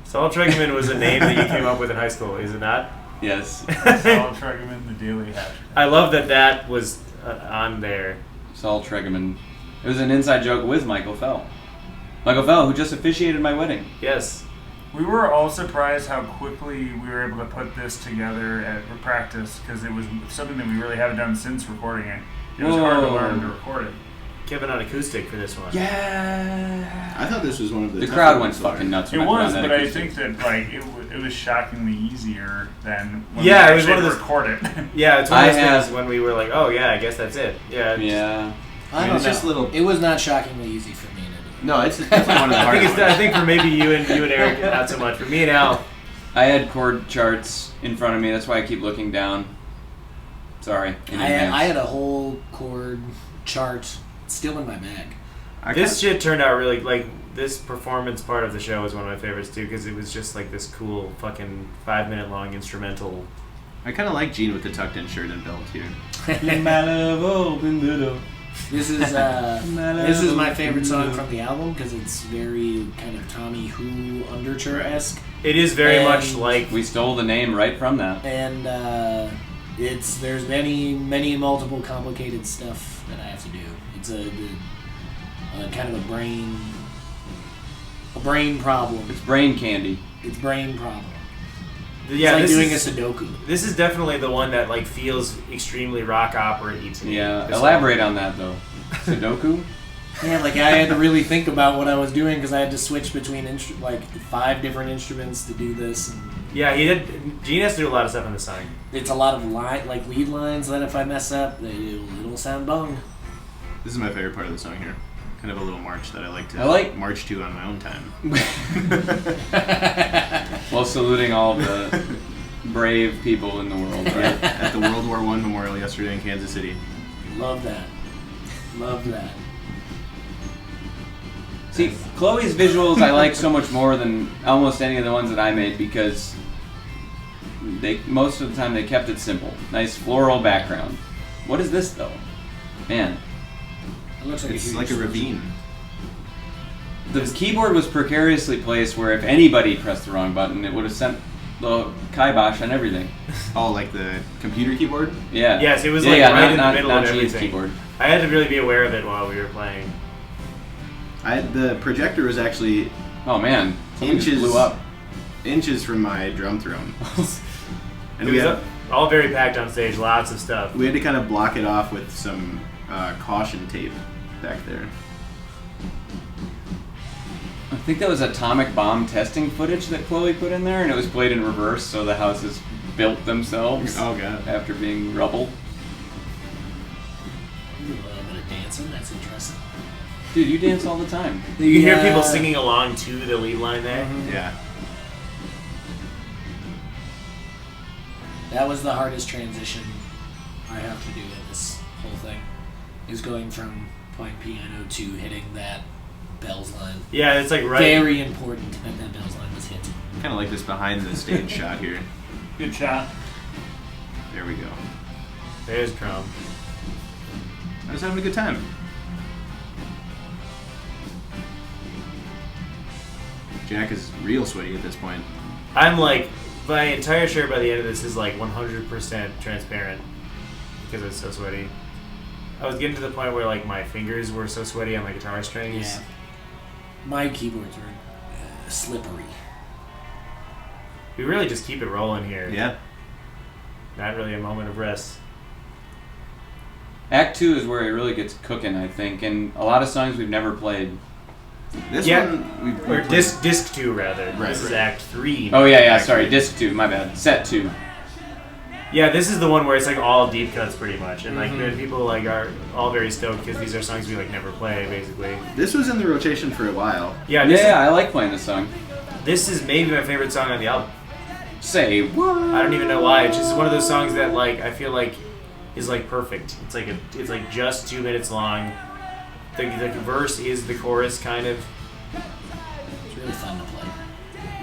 Saul Tregeman was a name that you came up with in high school, is it not?
Yes.
Saul Tregeman, the Daily Hatchet.
I love that was on there.
Saul Tregeman. It was an inside joke with Michael Fell. Michael Fell, who just officiated my wedding.
Yes.
We were all surprised how quickly we were able to put this together at practice because it was something that we really haven't done since recording it. It was hard to learn to record it.
Kevin on acoustic for this one.
Yeah.
I thought this was one of the
The
tougher
crowd
ones
went
so
fucking
far.
nuts.
It
when I put
was,
on that
but I
acoustic.
think that like it was shockingly easier than when
Yeah,
we
it was one
actually
of those-
record it.
Yeah, it's one of those
I have-
things when we were like, oh yeah, I guess that's it. Yeah.
Yeah.
I don't
it's
know.
just little-
It was not shockingly easy for me to do.
No, it's definitely one of the
I
hardest
think,
ones.
I think for maybe you and Eric, not so much. For me and Al,
I had chord charts in front of me. That's why I keep looking down. Sorry. in advance.
I had a whole chord chart still in my bag.
this shit turned out really like this performance part of the show was one of my favorites too because it was just like this cool fucking 5-minute long instrumental.
I kind of like Gene with the tucked in shirt and belt here.
This is my favorite song from the album because it's very kind of Tommy Who underture-esque,
It is very
And-
much like
We stole the name right from that.
and there's many multiple complicated stuff that I have to do. It's a kind of a brain problem.
It's brain candy.
It's brain problem. It's
yeah.
like
This
doing
is,
a Sudoku.
this is definitely the one that like feels extremely rock opera-y to me.
Yeah.
This
Elaborate on that though. Sudoku.
Yeah, like I had to really think about what I was doing because I had to switch between 5 different instruments to do this. And
Yeah, Gene has to do a lot of stuff in the song.
it's a lot of lead lines that if I mess up, it'll sound bung.
This is my favorite part of the song here. Kind of a little march that I like to march to on my own time.
While saluting all the brave people in the world, right?
At the World War I Memorial yesterday in Kansas City.
Love that. Love that.
See, Chloe's visuals I like so much more than almost any of the ones that I made because most of the time they kept it simple. Nice floral background. What is this though? Man,
It looks like
It's
a huge
like a ravine.
the keyboard was precariously placed where if anybody pressed the wrong button, it would have sent the kibosh on everything.
Oh, like the computer keyboard?
Yeah.
Yes, it was
Yeah,
like
yeah,
right in the
not
middle
not
of
Gene's
everything.
keyboard.
I had to really be aware of it while we were playing.
The projector was actually
Oh man, something just blew up.
inches from my drum throne. And
It
we
was
had,
all very packed on stage, lots of stuff.
we had to kind of block it off with some caution tape back there.
I think that was atomic bomb testing footage that Chloe put in there, and it was played in reverse, so the houses built themselves
Oh god.
after being rubble.
A little bit of dancing. That's interesting.
Dude, you dance all the time.
You can hear
Yeah.
people singing along to the lead line there.
Yeah.
That was the hardest transition I have to do in this whole thing. Is going from playing piano to hitting that bells line.
Yeah, it's like right.
Very important that that bells line was hit.
Kind of like this behind the stage shot here.
Good shot.
There we go.
There's drum.
I was having a good time. Jack is real sweaty at this point.
I'm like, my entire shirt by the end of this is like 100% transparent because it's so sweaty. I was getting to the point where like my fingers were so sweaty on my guitar strings.
Yeah. My keyboards are slippery.
We really just keep it rolling here.
Yeah.
Not really a moment of rest.
Act 2 is where it really gets cooking, I think, and a lot of songs we've never played.
This
Yeah.
one, we
Or
played-
disc 2 rather.
Right,
This is
right.
Act 3.
Oh yeah,
Act
sorry,
3.
disc 2, my bad. Set 2.
Yeah, this is the one where it's like all deep cuts pretty much, and like people like are all very stoked because these are songs we like never play basically.
This was in the rotation for a while.
Yeah, this,
Yeah, I like playing this song.
this is maybe my favorite song on the album.
Say what?
I don't even know why. It's just one of those songs that like I feel like is like perfect. It's like just 2 minutes long. The verse is the chorus kind of.
It's really fun to play.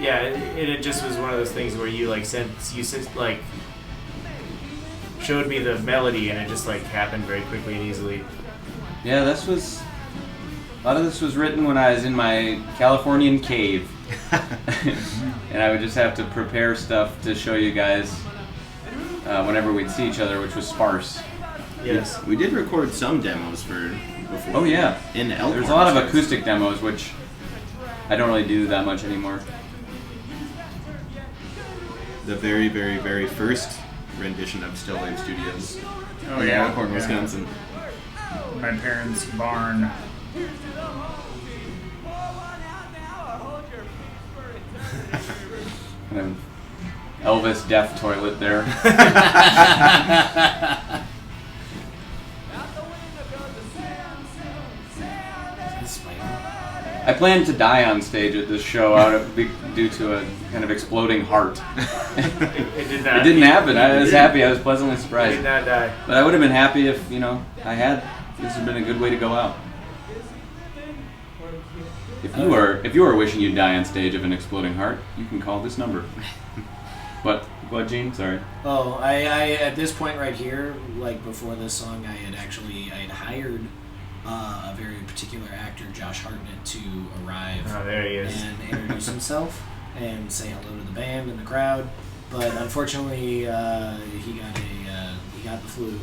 Yeah, it just was one of those things where you like like showed me the melody and it just like happened very quickly and easily.
Yeah, a lot of this was written when I was in my Californian cave. And I would just have to prepare stuff to show you guys whenever we'd see each other, which was sparse.
Yes.
We did record some demos for before.
Oh yeah.
In Elkhorn.
There's a lot of acoustic demos, which I don't really do that much anymore.
The very, very, very first rendition of Stillwave Studios.
Oh
in
yeah.
Elkhorn,
yeah.
Wisconsin.
my parents' barn.
Kind of Elvis death toilet there. I planned to die on stage at this show due to a kind of exploding heart.
It did not.
It didn't happen. I was happy. I was pleasantly
He
surprised.
did not die.
But I would have been happy if, I had. This had been a good way to go out. If you were wishing you'd die on stage of an exploding heart, you can call this number. What, Gene? Sorry.
Oh, I at this point right here, like before this song, I had hired a very particular actor, Josh Hartnett, to arrive
Oh, there he is.
and introduce himself and say hello to the band and the crowd. But unfortunately, he got the flu.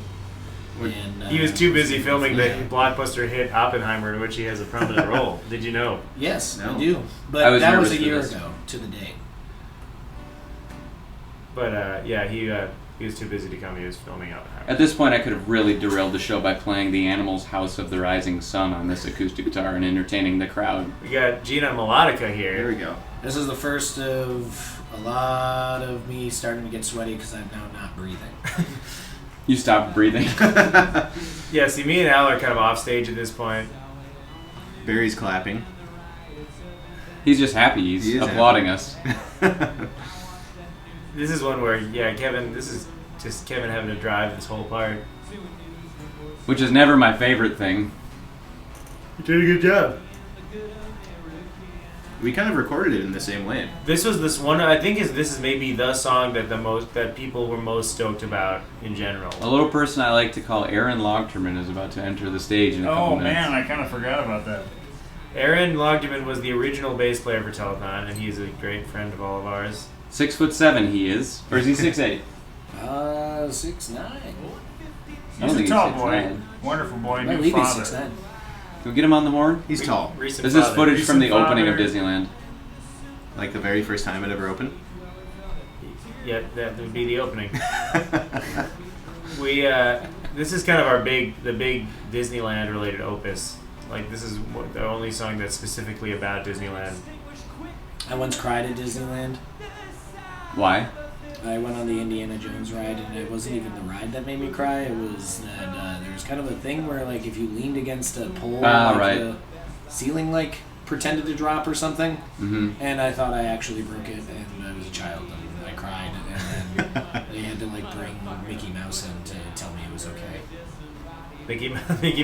And,
He was too busy filming the blockbuster hit Oppenheimer, in which he has a prominent role. Did you know?
Yes,
No.
I do.
I
But
was
that was
nervous
a
for
year
this.
ago to the date.
But he was too busy to come. He was filming Oppenheimer.
At this point, I could have really derailed the show by playing the Animals' House of the Rising Sun on this acoustic guitar and entertaining the crowd.
We got Gina Melodica
There
here.
we go.
This is the first of a lot of me starting to get sweaty because I'm now not breathing.
You stopped breathing.
Yeah, see, me and Al are kind of off stage at this point.
Barry's clapping.
He's just happy.
He
He's
is
applauding
happy.
us.
This is one where, Kevin, this is just Kevin having to drive this whole part.
Which is never my favorite thing.
You did a good job.
We kind of recorded it in the same way.
This was this one. I think this is maybe the song that people were most stoked about in general.
A little person I like to call Aaron Logterman is about to enter the stage in a couple
Oh
minutes.
man, I kind of forgot about that.
Aaron Logdeman was the original bass player for Telethon, and he's a great friend of all of ours.
6'7" he is, or is he 6'8"?
6'9".
I don't
He's
think
a tall
he's
boy,
6'9".
wonderful boy,
I
new
believe he's
father.
6'9".
Can we get him on the horn?
He's tall.
Recent
This is
father.
footage from the
Recent
opening of
father.
Disneyland.
Like the very first time it ever opened.
Yeah, that would be the opening. This is kind of the big Disneyland related opus. Like, this is the only song that's specifically about Disneyland.
I once cried at Disneyland.
Why?
I went on the Indiana Jones ride, and it wasn't even the ride that made me cry. It was that there was kind of a thing where, like, if you leaned against a pole,
right.
the ceiling, like, pretended to drop or something.
Mm-hmm.
And I thought I actually broke it, and I was a child, and I cried, and then they had to, like, bring Mickey Mouse in to tell me it was okay.
Mickey Mouse.
Mickey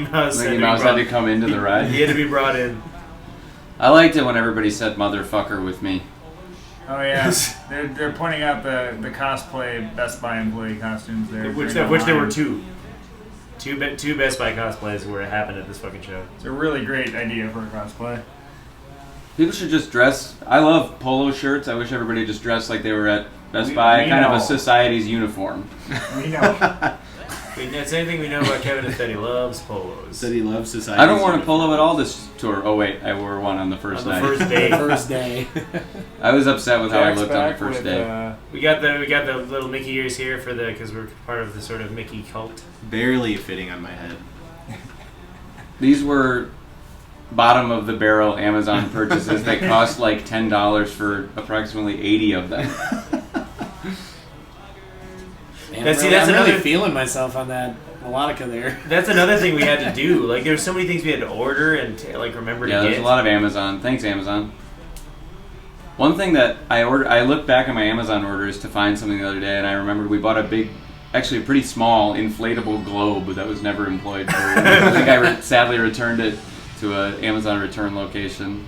Mouse had to come into the ride.
He had to be brought in.
I liked it when everybody said motherfucker with me.
Oh yeah, they're pointing out the cosplay Best Buy employee costumes there.
Which
during
there
the
were
line.
two Best Buy cosplays where it happened at this fucking show.
It's a really great idea for a cosplay.
People should just dress. I love polo shirts. I wish everybody just dressed like they were at Best Buy,
we
kind of
know.
a society's uniform.
We know.
That's anything we know about Kevin is that he loves polos.
Said he loves society.
I don't wear a polo at all this tour. Oh wait, I wore one on the first
On the
night.
first day.
First day.
I was upset with how I
Jack's
looked on the
back
first
with,
day.
We got the little Mickey ears here because we're part of the sort of Mickey cult.
Barely fitting on my head.
These were bottom of the barrel Amazon purchases. They cost like $10 for approximately 80 of them.
Man,
That's
I'm really
another-
feeling myself on that melodica there.
That's another thing we had to do. Like, there were so many things we had to order and remember
Yeah,
to
there's
get.
a lot of Amazon. Thanks, Amazon. One thing that I looked back at my Amazon orders to find something the other day, and I remembered we bought a pretty small inflatable globe that was never employed. I think I sadly returned it to an Amazon return location.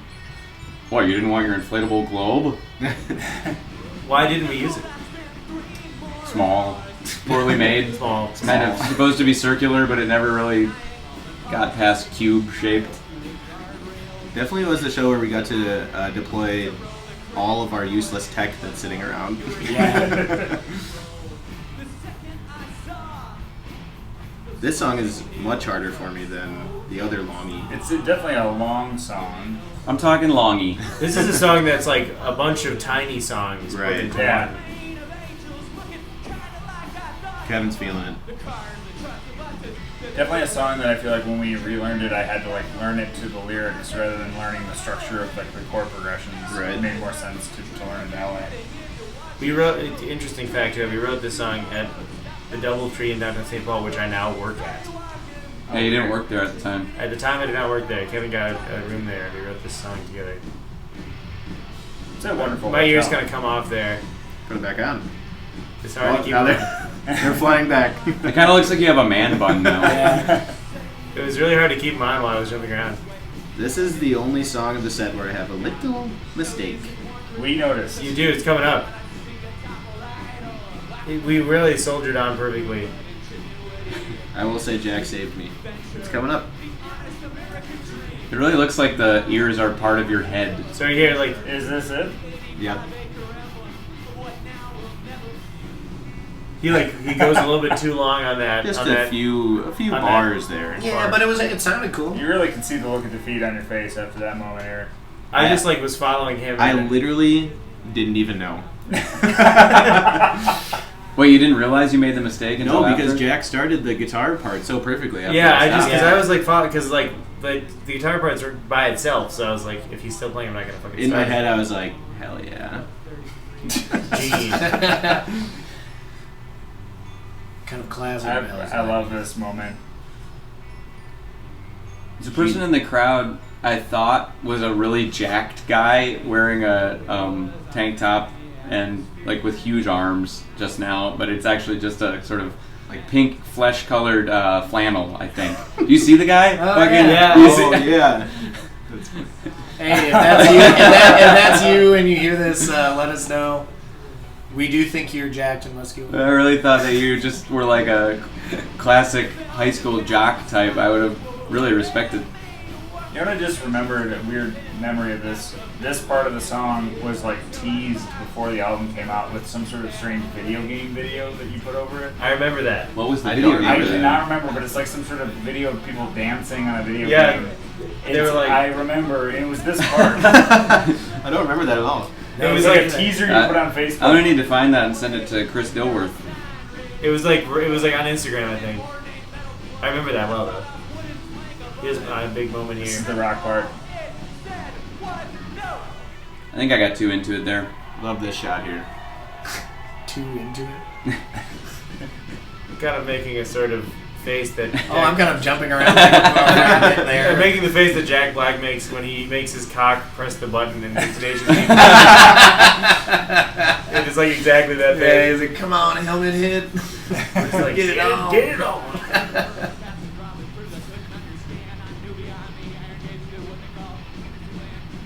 What, you didn't want your inflatable globe?
Why didn't we use it?
Small, poorly made.
Small.
Kind of supposed to be circular, but it never really got past cube shaped.
Definitely was the show where we got to deploy all of our useless tech that's sitting around.
Yeah.
This song is much harder for me than the other longy.
It's definitely a long song.
I'm talking longy.
This is a song that's like a bunch of tiny songs put
Right.
into
Yeah.
one.
Kevin's feeling it.
Definitely a song that I feel like when we relearned it, I had to like learn it to the lyrics rather than learning the structure of like the chord progressions.
Right.
It made more sense to learn it that way.
We wrote, interesting fact here, we wrote this song at the Doubletree in downtown St. Paul, which I now work at.
Yeah, you didn't work there at the time.
At the time, I did not work there. Kevin got a room there. We wrote this song together.
It's a wonderful.
My ear's
hotel.
gonna come off there.
Put it back on.
It's hard to keep
now
it.
they're flying back.
It kind of looks like you have a man bun now.
Yeah.
It was really hard to keep mine while I was jumping around.
This is the only song of the set where I have a little mistake.
We noticed.
You do. It's coming up. We really soldiered on perfectly.
I will say Jack saved me. It's coming up.
It really looks like the ears are part of your head.
So here, like,
Is this it?
Yep.
he goes a little bit too long on that.
Just
on
a
that.
few
on
bars there.
Yeah, but it sounded cool.
You really can see the look of defeat on your face after that moment, Eric.
I just like was following him.
I literally didn't even know.
Wait, you didn't realize you made the mistake until
No, because
after?
Jack started the guitar part so perfectly. After
Yeah,
I
I just
stopped.
because I was like following because like the guitar parts are by itself, so I was like, if he's still playing, I'm not gonna fucking.
In my
start.
head, I was like, hell yeah.
Jeez.
Kind of classic.
I love this moment.
There's a person in the crowd I thought was a really jacked guy wearing a tank top and like with huge arms just now, but it's actually just a sort of like pink flesh-colored flannel, I think. Do you see the guy?
Oh,
Fucking-
yeah.
you see-
Oh, yeah.
Hey, if that's you, if that's you, and you hear this, let us know. We do think you're jacked and muscular.
I really thought that you just were like a classic high school jock type. I would have really respected.
You know what I just remembered? A weird memory of this. This part of the song was like teased before the album came out with some sort of strange video game video that you put over it.
I remember that.
What was the
I
video
don't
game?
I
remember that.
cannot remember, but it's like some sort of video of people dancing on a video
Yeah,
game.
they were like-
I remember, and it was this part.
I don't remember that at all.
It was like a teaser you put on Facebook.
I'm gonna need to find that and send it to Chris Dilworth.
It was like on Instagram, I think. I remember that well though. Here's a big moment
This
here.
is the rock part.
I think I got too into it there.
Love this shot here.
Too into it.
Kind of making a sort of face that.
Oh, I'm kind of jumping around like a rabbit
I'm
there.
making the face that Jack Black makes when he makes his cock press the button in Tenacious D. It's like exactly that
Yeah,
face.
he's like, come on, helmet hit.
It's like,
Get it on.
Get it on.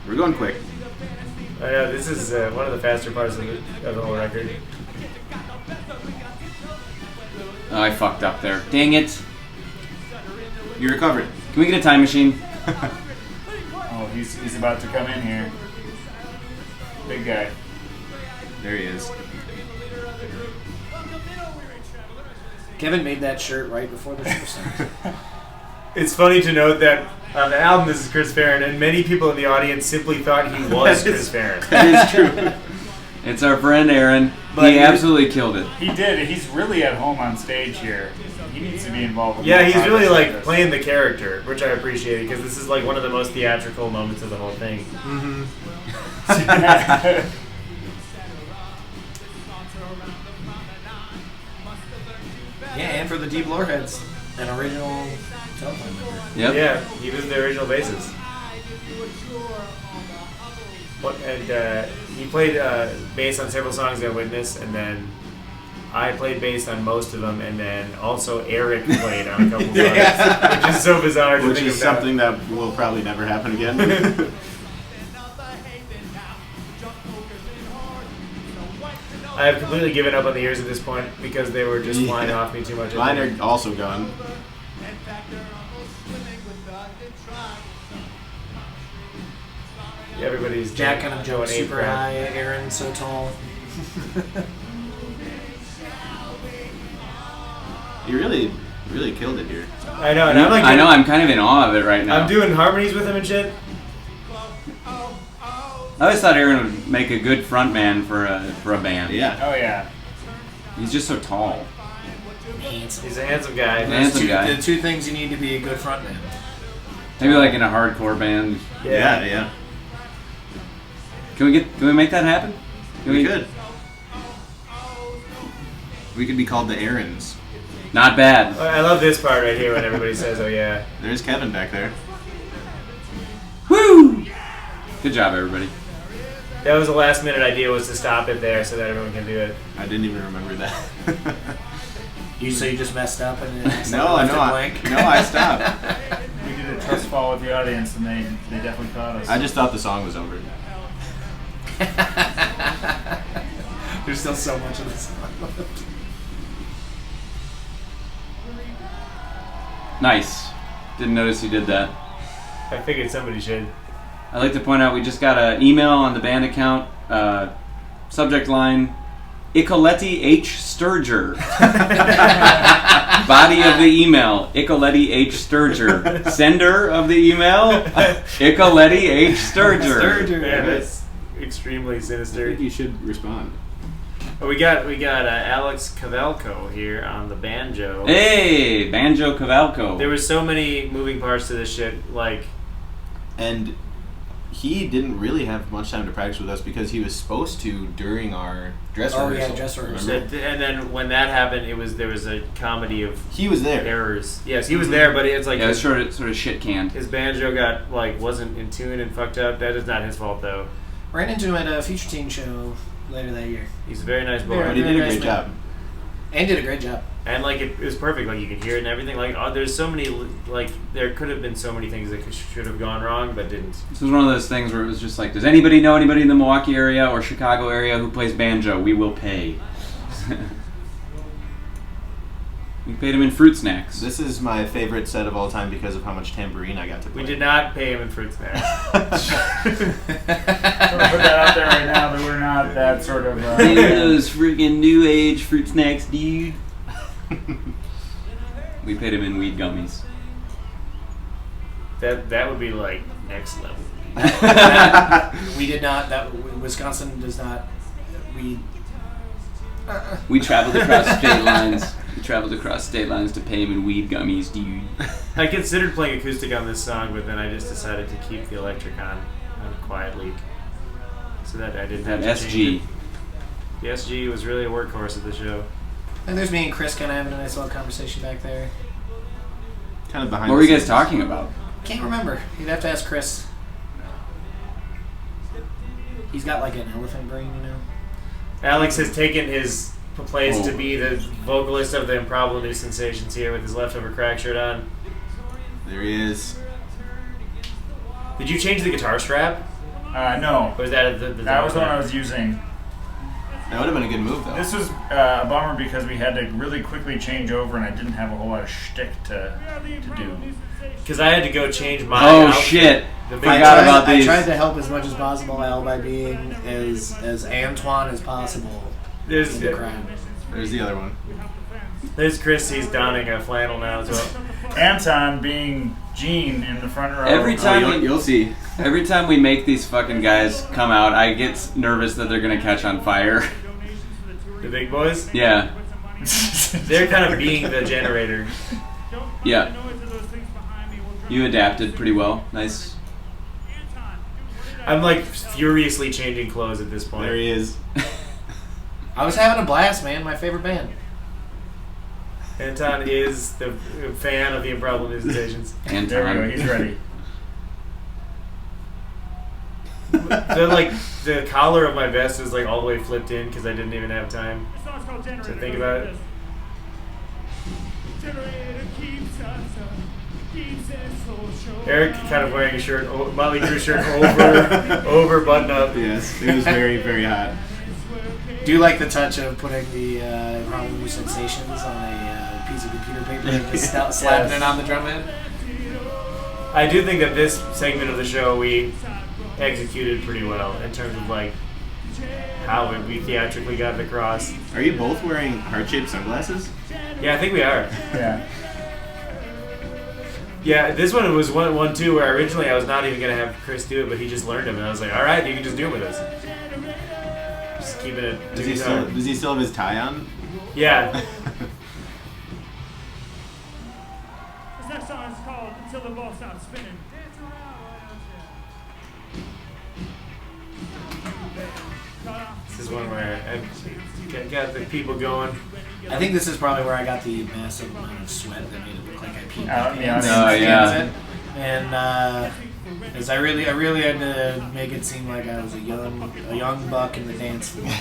We're going quick.
Oh, yeah, this is one of the faster parts of the whole record.
Oh, I fucked up there. Dang it.
You recovered.
Can we get a time machine?
Oh, he's about to come in here. Big guy.
There he is.
Kevin made that shirt right before the show started.
It's funny to note that on the album, this is Chris Farron, and many people in the audience simply thought he was
That
Chris
is-
Farron.
That is true.
It's our friend Aaron.
But
he
he-
absolutely killed it.
He did. He's really at home on stage here. He needs to be involved with
Yeah,
more
he's really
projects
like
this.
playing the character, which I appreciate because this is like one of the most theatrical moments of the whole thing.
Yeah, and for the Deep Lore heads, an original telephone number.
Yep.
Yeah, he was the original bassist. And he played bass on several songs at Witness, and then I played bass on most of them, and then also Eric played on a couple songs, which is so bizarre to
Which
think
is
of now.
something that will probably never happen again.
I have completely given up on the ears at this point because they were just flying off me too much.
Mine are also gone.
Everybody's
Jack kind of
going
jumped
ape
super
crap.
high, Aaron so tall.
You really, really killed it here.
I know, and I'm like,
I know. I'm kind of in awe of it right now.
I'm doing harmonies with him and shit.
I always thought Aaron would make a good front man for a band.
Yeah.
Oh yeah.
He's just so tall.
handsome.
He's a handsome guy.
Handsome guy.
The two things you need to be a good frontman.
Maybe like in a hardcore band.
Yeah.
Can we make that happen?
We could. We could be called the Aarons.
Not bad.
I love this part right here when everybody says, "Oh yeah."
There's Kevin back there.
Woo! Good job, everybody.
That was a last minute idea, was to stop it there so that everyone can do it.
I didn't even remember that.
You just messed up and
No, I stopped.
We did a trust fall with the audience, and they definitely caught us.
I just thought the song was over.
There's still so much of this.
Nice. Didn't notice you did that.
I figured somebody should.
I'd like to point out we just got an email on the band account. Subject line: Icoletti H. Sturger. Body of the email: Icoletti H. Sturger. Sender of the email: Icoletti H. Sturger.
Yeah, that's extremely
I
sinister.
think you should respond.
We got Alex Cavalco here on the banjo.
Hey, Banjo Cavalco.
There were so many moving parts to this shit. Like,
And he didn't really have much time to practice with us because he was supposed to during our dress rehearsal.
Oh yeah, dress rehearsal.
Remember?
and then when that happened, there was a comedy of
He was there.
errors. Yes, he was there, but it's like
Yeah, it's sort of shit canned.
his banjo wasn't in tune and fucked up. That is not his fault though.
Ran into him at a Future Teen show later that year.
He's a very nice boy.
But he did a great
Nice
job.
man. And did a great job.
And like it was perfect, like you could hear it and everything. Like there's so many, like there could have been so many things that should have gone wrong, but didn't.
This was one of those things where it was just like, does anybody know anybody in the Milwaukee area or Chicago area who plays banjo? We will pay. We paid him in fruit snacks.
This is my favorite set of all time because of how much tambourine I got to play.
We did not pay him in fruit snacks.
I'm gonna put that out there right now that we're not that sort of.
Those freaking new age fruit snacks, dude. We paid him in weed gummies.
That would be like next level.
We did not. Wisconsin does not.
We traveled across state lines. We traveled across state lines to pay him in weed gummies, dude.
I considered playing acoustic on this song, but then I just decided to keep the electric on quietly, so that I didn't have
That
to
SG.
change it. The SG was really a workhorse of the show.
And there's me and Chris kind of having a nice little conversation back there.
Kind of behind
What were
the
you guys
scenes.
talking about?
Can't remember. You'd have to ask Chris. He's got like an elephant brain, you know.
Alex has taken his place
Oh.
to be the vocalist of the Improbable New Sensations here with his leftover crack shirt on.
There he is.
Did you change the guitar strap?
No,
Or was that the
that was the one I was using.
That would have been a good move, though.
This was a bummer because we had to really quickly change over, and I didn't have a whole lot of shtick to do.
Because I had to go change my
Oh
outfit.
shit!
The big
Forgot about
I
these.
tried to help as much as possible, Al, by being as Antoine as possible in the crowd.
There's the other one.
There's Chris, he's donning a flannel now as well.
Anton being Gene in the front row.
Every time
You'll see.
Every time we make these fucking guys come out, I get nervous that they're gonna catch on fire.
The big boys?
Yeah.
They're kind of being the generator.
Yeah. You adapted pretty well. Nice.
I'm like furiously changing clothes at this point.
There he is.
I was having a blast, man. My favorite band.
Anton is the fan of the Improbable New Sensations.
And
There we go. He's ready.
The collar of my vest is like all the way flipped in because I didn't even have time to think about it. Eric kind of wearing a shirt, Motley Crue shirt over button up.
Yes, it was very, very hot.
Do you like the touch of putting the Improbable New Sensations on a piece of computer paper and just slapping it on the drum head?
I do think that this segment of the show we executed pretty well in terms of like how we theatrically got it across.
Are you both wearing heart-shaped sunglasses?
Yeah, I think we are.
Yeah.
Yeah, this one was one too where originally I was not even gonna have Chris do it, but he just learned them, and I was like, all right, you can just do it with us. Just keeping it.
Does he still have his tie on?
Yeah. This is one where I got the people going.
I think this is probably where I got the massive amount of sweat that made it look like I peed.
Oh,
my
yeah.
pants.
Oh, yeah.
And because I really had to make it seem like I was a young buck in the dance floor.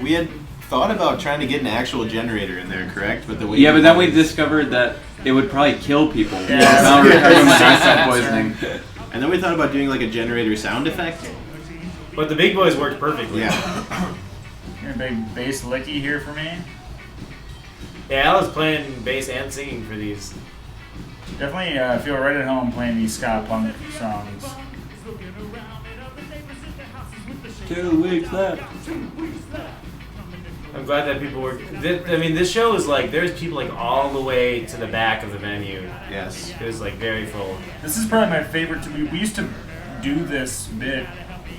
We had thought about trying to get an actual generator in there, correct? But the way
Yeah, but then we discovered that it would probably kill people.
Yeah.
Mount recurrent monoxide poisoning.
And then we thought about doing like a generator sound effect.
But the big boys worked perfectly.
Yeah.
You're a big bass licky here for me.
Yeah, I was playing bass and singing for these.
Definitely feel right at home playing these ska punk songs.
2 weeks left.
I'm glad that people were. I mean, this show was like there's people like all the way to the back of the venue.
Yes.
It was like very full.
This is probably my favorite. We used to do this bit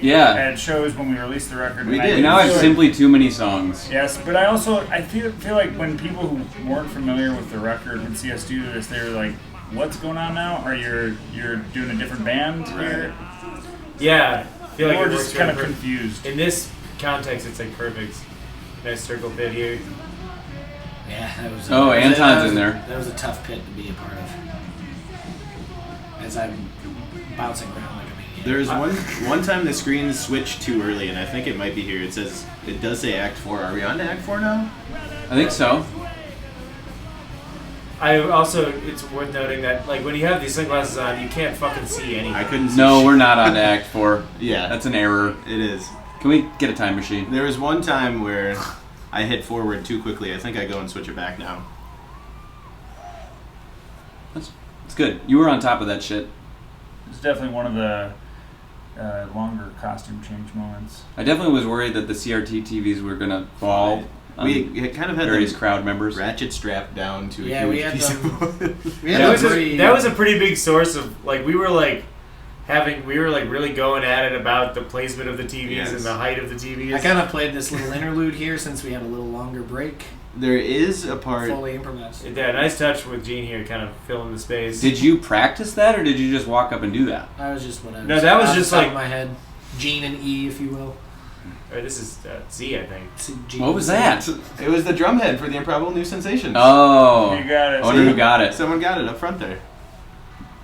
Yeah.
at shows when we released the record.
We
and
did.
We now have
feel like-
simply too many songs.
Yes, but I feel like when people who weren't familiar with the record would see us do this, they were like, "What's going on now? Or you're doing a different band here?"
Yeah, I feel like
Or
it
just
works
kind of
really
confused.
in this context. It's like perfect. Nice circle pit here.
Yeah, that was.
Oh,
that was-
Anton's
that was-
in there.
That was a tough pit to be a part of. As I'm bouncing around like a maniac.
There's one time the screen switched too early, and I think it might be here. It says it does say Act 4. Are we on to Act 4 now?
I think so.
I also, it's worth noting that like when you have these sunglasses on, you can't fucking see anything.
I couldn't see.
No, we're not on to Act 4.
Yeah,
That's an error.
it is.
Can we get a time machine?
There was one time where I hit forward too quickly. I think I go and switch it back now.
It's good. You were on top of that shit.
It's definitely one of the longer costume change moments.
I definitely was worried that the CRT TVs were going to fall on
We kind of had
various
them
crowd members.
ratchet strapped down to
Yeah,
a
we
huge
had
piece
them-
of wood.
We had
That
a
was,
pretty-
that was a pretty big source of like we were like really going at it about the placement of the TVs
Yes.
and the height of the TVs.
I kind of played this little interlude here since we had a little longer break.
There is a part.
Fully improvised.
Yeah, nice touch with Gene here, kind of filling the space.
Did you practice that, or did you just walk up and do that?
I was just whatever.
No, that was
Off
just
the top
like-
of my head. Gene and E, if you will.
Or this is Z, I think.
Gene
What was
and
that?
It was the drumhead for the Improbable New Sensations.
Oh.
You got it.
I wonder who got it.
Someone got it up front there.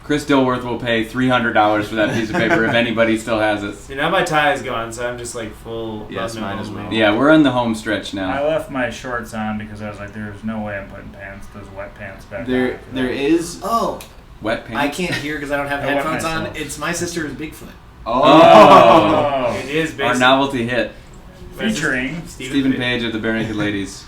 Chris Dilworth will pay $300 for that piece of paper if anybody still has it.
See, now my tie is gone, so I'm just like full.
Yes,
button
mine as
all
well.
over.
Yeah, we're on the home stretch
I
now.
left my shorts on because I was like, "There's no way I'm putting those wet pants back
There
on."
is.
Oh,
Wet pants.
I can't hear because I don't have
I wet
headphones on.
myself.
It's my sister's Bigfoot.
Oh.
It is
Our
basically
novelty hit.
Featuring
Stephen Page of the Bare Naked Ladies.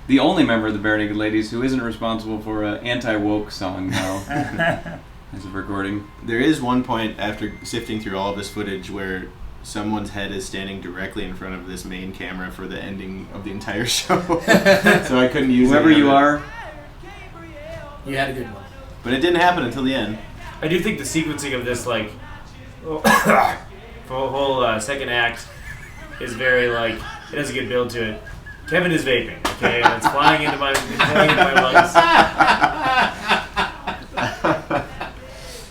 The only member of the Bare Naked Ladies who isn't responsible for an anti-woke song now. As of recording.
There is one point after sifting through all of this footage where someone's head is standing directly in front of this main camera for the ending of the entire show. So I couldn't use
Whoever
any of
you
it.
are,
You had a good one.
But it didn't happen until the end.
I do think the sequencing of this, like, whole second act is very, like, it has a good build to it. Kevin is vaping, okay? And it's flying into my lungs.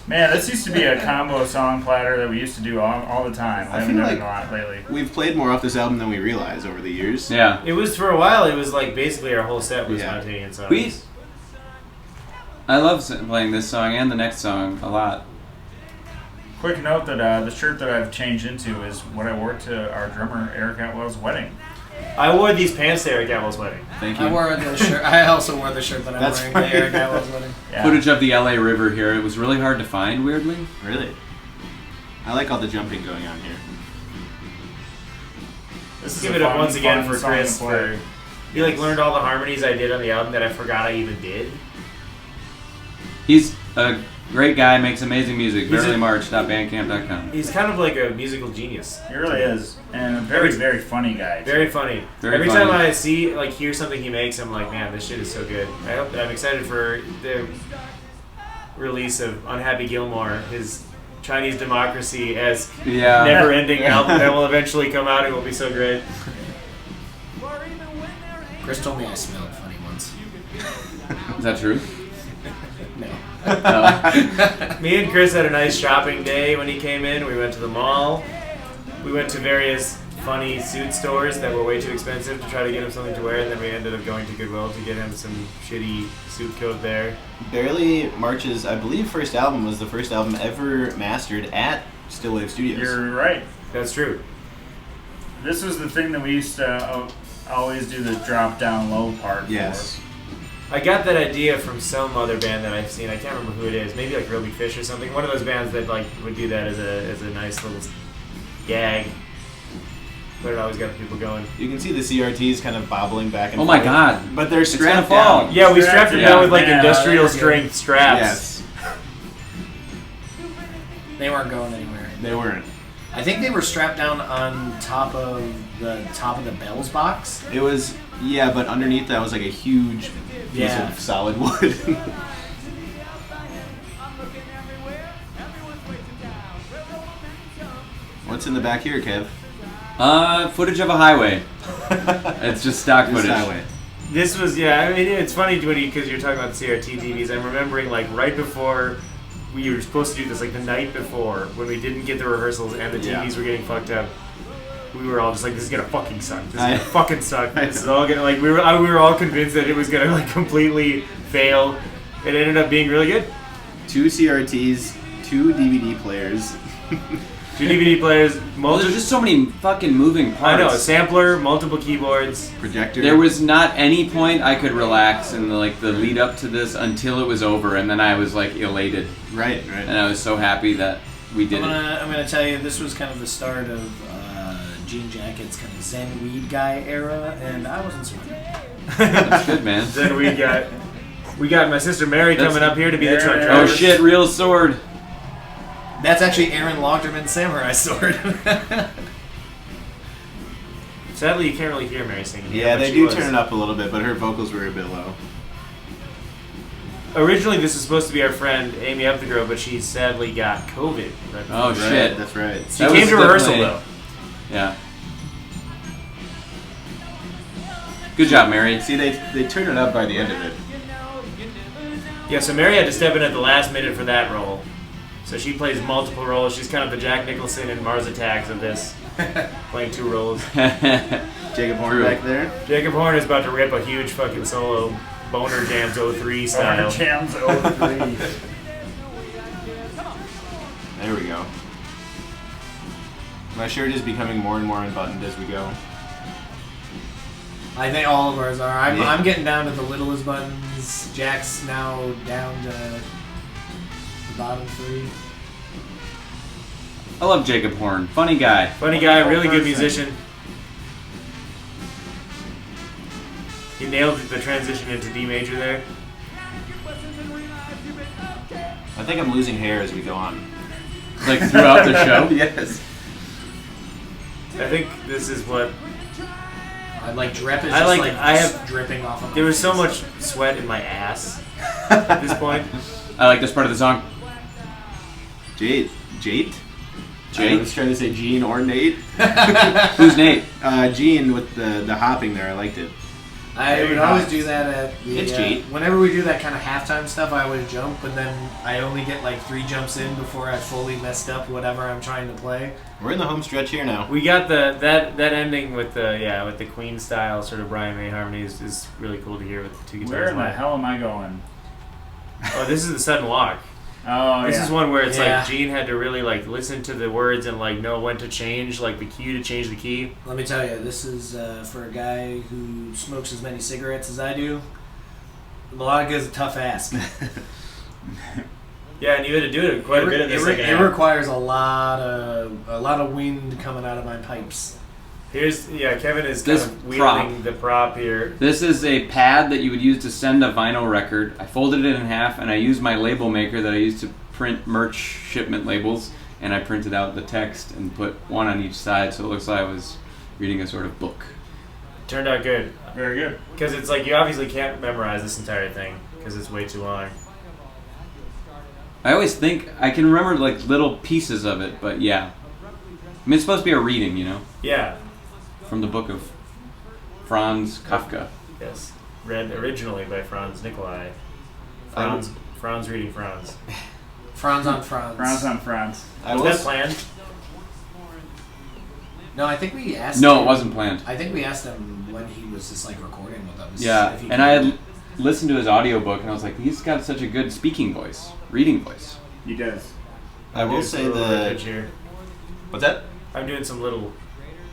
man, this used to be a combo song platter that we used to do all the time.
I
I haven't
feel
done it
like-
a lot lately.
We've played more off this album than we realize over the years.
yeah.
It was, for a while, it was, like, basically our whole set was
Yeah.
Spontanean songs.
I love playing this song and the next song a lot.
Quick note that the shirt that I've changed into is what I wore to our drummer Eric Atwell's wedding.
I wore these pants to Eric Apple's wedding.
Thank you.
I wore the shirt. I also wore the shirt that I'm
That's
wearing.
funny.
The Eric Atwell's wedding.
Yeah.
Footage of the LA River here. It was really hard to find, weirdly.
Really? I like all the jumping going on here.
This is
Give
a
it up
fun-
once again
fun
for
song to
Chris.
play.
He, like, learned all the harmonies I did on the album that I forgot I even did.
He's a great guy, makes amazing music.
He's a-
BeverlyMarch.bandcamp.com.
He's kind of like a musical genius.
He really is, and a very, very funny guy. too.
Very funny.
Very
Every
funny.
time I hear something he makes, I'm like, man, this shit is so good. I'm excited for the release of Unhappy Gilmore, his Chinese Democracy as
Yeah.
never-ending album that will eventually come out. It will be so great.
Chris told me I smelled funny once.
Is that true?
No.
Me and Chris had a nice shopping day when he came in. We went to the mall. We went to various funny suit stores that were way too expensive to try to get him something to wear, and then we ended up going to Goodwill to get him some shitty suit coat there.
Barely March's, I believe, first album was the first album ever mastered at Stillwave Studios.
You're right.
That's true.
This was the thing that we used to always do the drop down low part
Yes.
I got that idea from some other band that I've seen. I can't remember who it is. Maybe like Really Fish or something. One of those bands that like would do that as a nice little gag. But it always got people going.
You can see the CRTs kind of bobbling back and
Oh
forth.
my god.
But they're
It's
strapped
gonna fall.
down.
Yeah, we strapped them down with like
Yeah,
industrial
they were
strength straps.
Yes.
They weren't going anywhere.
They weren't.
I think they were strapped down on top of the bells box.
It was, yeah, but underneath that was like a huge piece
Yeah.
of solid wood. What's in the back here, Kev?
Footage of a highway. It's just stock
This
footage.
highway.
This was, yeah, I mean, it's funny because you're talking about the CRT TVs. I'm remembering, like, right before we were supposed to do this, like, the night before, when we didn't get the rehearsals and the TVs were getting fucked up, we were all just like, this is gonna fucking suck. This is gonna fucking suck. This is all gonna, like, we were all convinced that it was gonna, like, completely fail. It ended up being really good.
2 CRTs, 2 DVD players.
2 DVD players,
Well, there's just so many fucking moving
I
parts.
know, a sampler, multiple keyboards.
Projector.
There was not any point I could relax in the lead up to this until it was over, and then I was like elated,
Right.
and I was so happy that we did it.
I'm gonna tell you, this was kind of the start of Jean Jacket's kind of Zen weed guy era, and I wasn't sweating.
That's good, man.
Then we got my sister Mary
That's-
coming up here to be the truck
Mary.
driver.
Oh shit, real sword.
That's actually Aaron Logderman's samurai sword.
Sadly, you can't really hear Mary singing.
Yeah,
but
they
she
do
was.
turn it up a little bit, but her vocals were a bit low.
Originally, this was supposed to be our friend Amy Upthegrove, but she sadly got COVID.
Oh
Right,
shit.
that's right.
She
That
came
was
to rehearsal
definitely-
though.
Yeah. Good job, Mary.
See, they turn it up by the end of it.
Yeah, so Mary had to step in at the last minute for that role. So she plays multiple roles. She's kind of the Jack Nicholson and Mars Attacks of this, playing 2 roles.
Jacob Horn
True.
back there.
Jacob Horn is about to rip a huge fucking solo, Boner Jams 03 style.
Jams over 3.
There we go. My shirt is becoming more and more unbuttoned as we go.
I think all of ours are. I'm,
Yeah.
I'm getting down to the littlest buttons. Jack's now down to the bottom 3.
I love Jacob Horn. Funny guy.
Funny guy, really good
person.
musician. He nailed the transition into D major there.
I think I'm losing hair as we go on.
Like throughout the show.
Yes.
I think this is what.
I like drip is
I
just
like-
like
I have-
dripping off of my
There was so
face.
much sweat in my ass at this point.
I like this part of the song.
Jade. Jade?
Jade?
I was trying to say Gene or Nate.
Who's Nate?
Gene with the hopping there. I liked it.
I
Very
would always
hot.
do that at the,
It's cheap.
whenever we do that kind of halftime stuff, I always jump, but then I only get like 3 jumps in before I fully messed up whatever I'm trying to play.
We're in the home stretch here now.
We got that ending with the Queen style sort of Brian May harmony is really cool to hear with the 2 guitars.
Where in the
live.
hell am I going?
Oh, this is the sudden walk.
Oh,
This
yeah.
is one where it's
Yeah.
like Gene had to really like listen to the words and like know when to change like the cue to change the key.
Let me tell you, this is for a guy who smokes as many cigarettes as I do. A lot of good's a tough ask.
Yeah, and you had to do it quite a bit of the second
it
half.
requires a lot of wind coming out of my pipes.
Kevin is kind
This
of wielding the prop here.
This is a pad that you would use to send a vinyl record. I folded it in half, and I used my label maker that I used to print merch shipment labels, and I printed out the text and put one on each side, so it looks like I was reading a sort of book.
Turned out good.
Very good.
Because it's like you obviously can't memorize this entire thing because it's way too long.
I always think I can remember like little pieces of it, but yeah. I mean, it's supposed to be a reading, you know,
Yeah.
from the book of Franz Kafka.
Yes. Read originally by Franz Nicolai.
I
Franz Franz reading Franz.
Franz on Franz.
France on France.
I
Was
will
that
s-
planned?
No, I think we asked.
No,
him,
it wasn't planned.
I think we asked him when he was just like recording with us.
Yeah,
if he
and I had listened to his audiobook, and I was like, he's got such a good speaking voice, reading voice.
He does.
I will
Doing
say
some little
the.
riffage here.
What's that?
I'm doing some little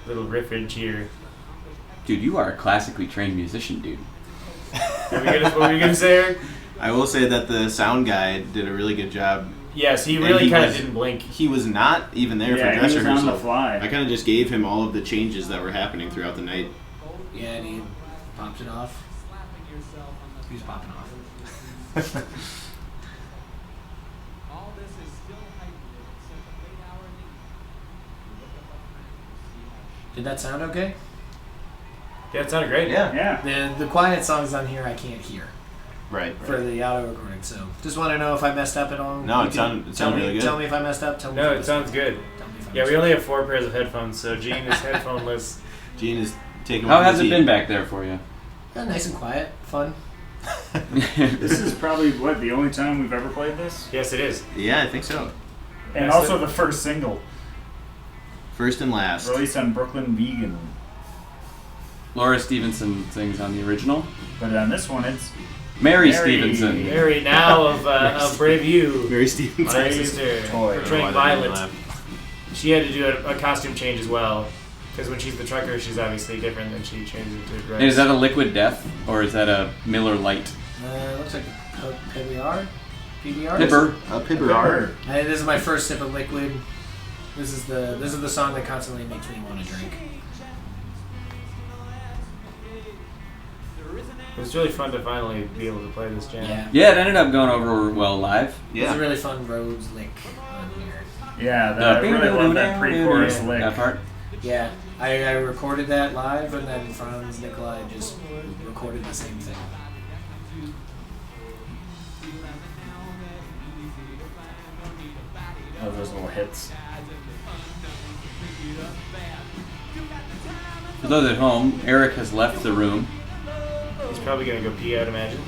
riffage here.
Dude, you are a classically trained musician, dude.
What were you gonna say, Eric?
I will say that the sound guy did a really good job.
Yes, he
And
really
he
kind of
was-
didn't blink.
He was not even there
Yeah,
for
he
dress
was on the
rehearsal.
fly.
I kind of just gave him all of the changes that were happening throughout the night.
Yeah, and he popped it off. He was popping off. Did that sound okay?
Yeah, it sounded great.
Yeah.
The quiet songs on here I can't hear
Right.
for the auto recording, so just want to know if I messed up at all.
No,
You
it
can
sounded
tell me,
really good.
Tell me if I messed up. Tell me.
No,
if I
it sounds good.
Tell me if I
Yeah,
messed
we
up.
only have 4 pairs of headphones, so Gene is headphoneless.
Gene is taking
How
one
has
for
it
the
been
team.
back there for you?
Nice and quiet, fun.
This is probably the only time we've ever played this,
Yes, it is.
Yeah, I think so.
and
Yes,
also
it-
the first single
First and last.
released on Brooklyn Vegan.
Laura Stevenson sings on the original.
But on this one, it's
Mary
Mary.
Stevenson.
Mary now of Brave You.
Very Stevenson.
My sister,
Toy.
portraying Violet. She had to do a costume change as well, because when she's the trucker, she's obviously different than she changes into a dress.
And is that a Liquid Death or is that a Miller Lite?
Looks like a PBR. PBR.
Pipper.
A Pibber.
This is my first sip of liquid. This is the song that constantly makes me want to drink.
It was really fun to finally be able to play this jam.
Yeah.
Yeah, it ended up going over well live.
It was
Yeah.
a really fun Rhodes lick on here.
yeah. I really love that pre-chorus lick.
That part.
Yeah, I recorded that live, and then Franz Nikolai just recorded the same thing.
Oh, those little hits.
For those at home, Eric has left the room.
He's probably gonna go pee, I'd imagine.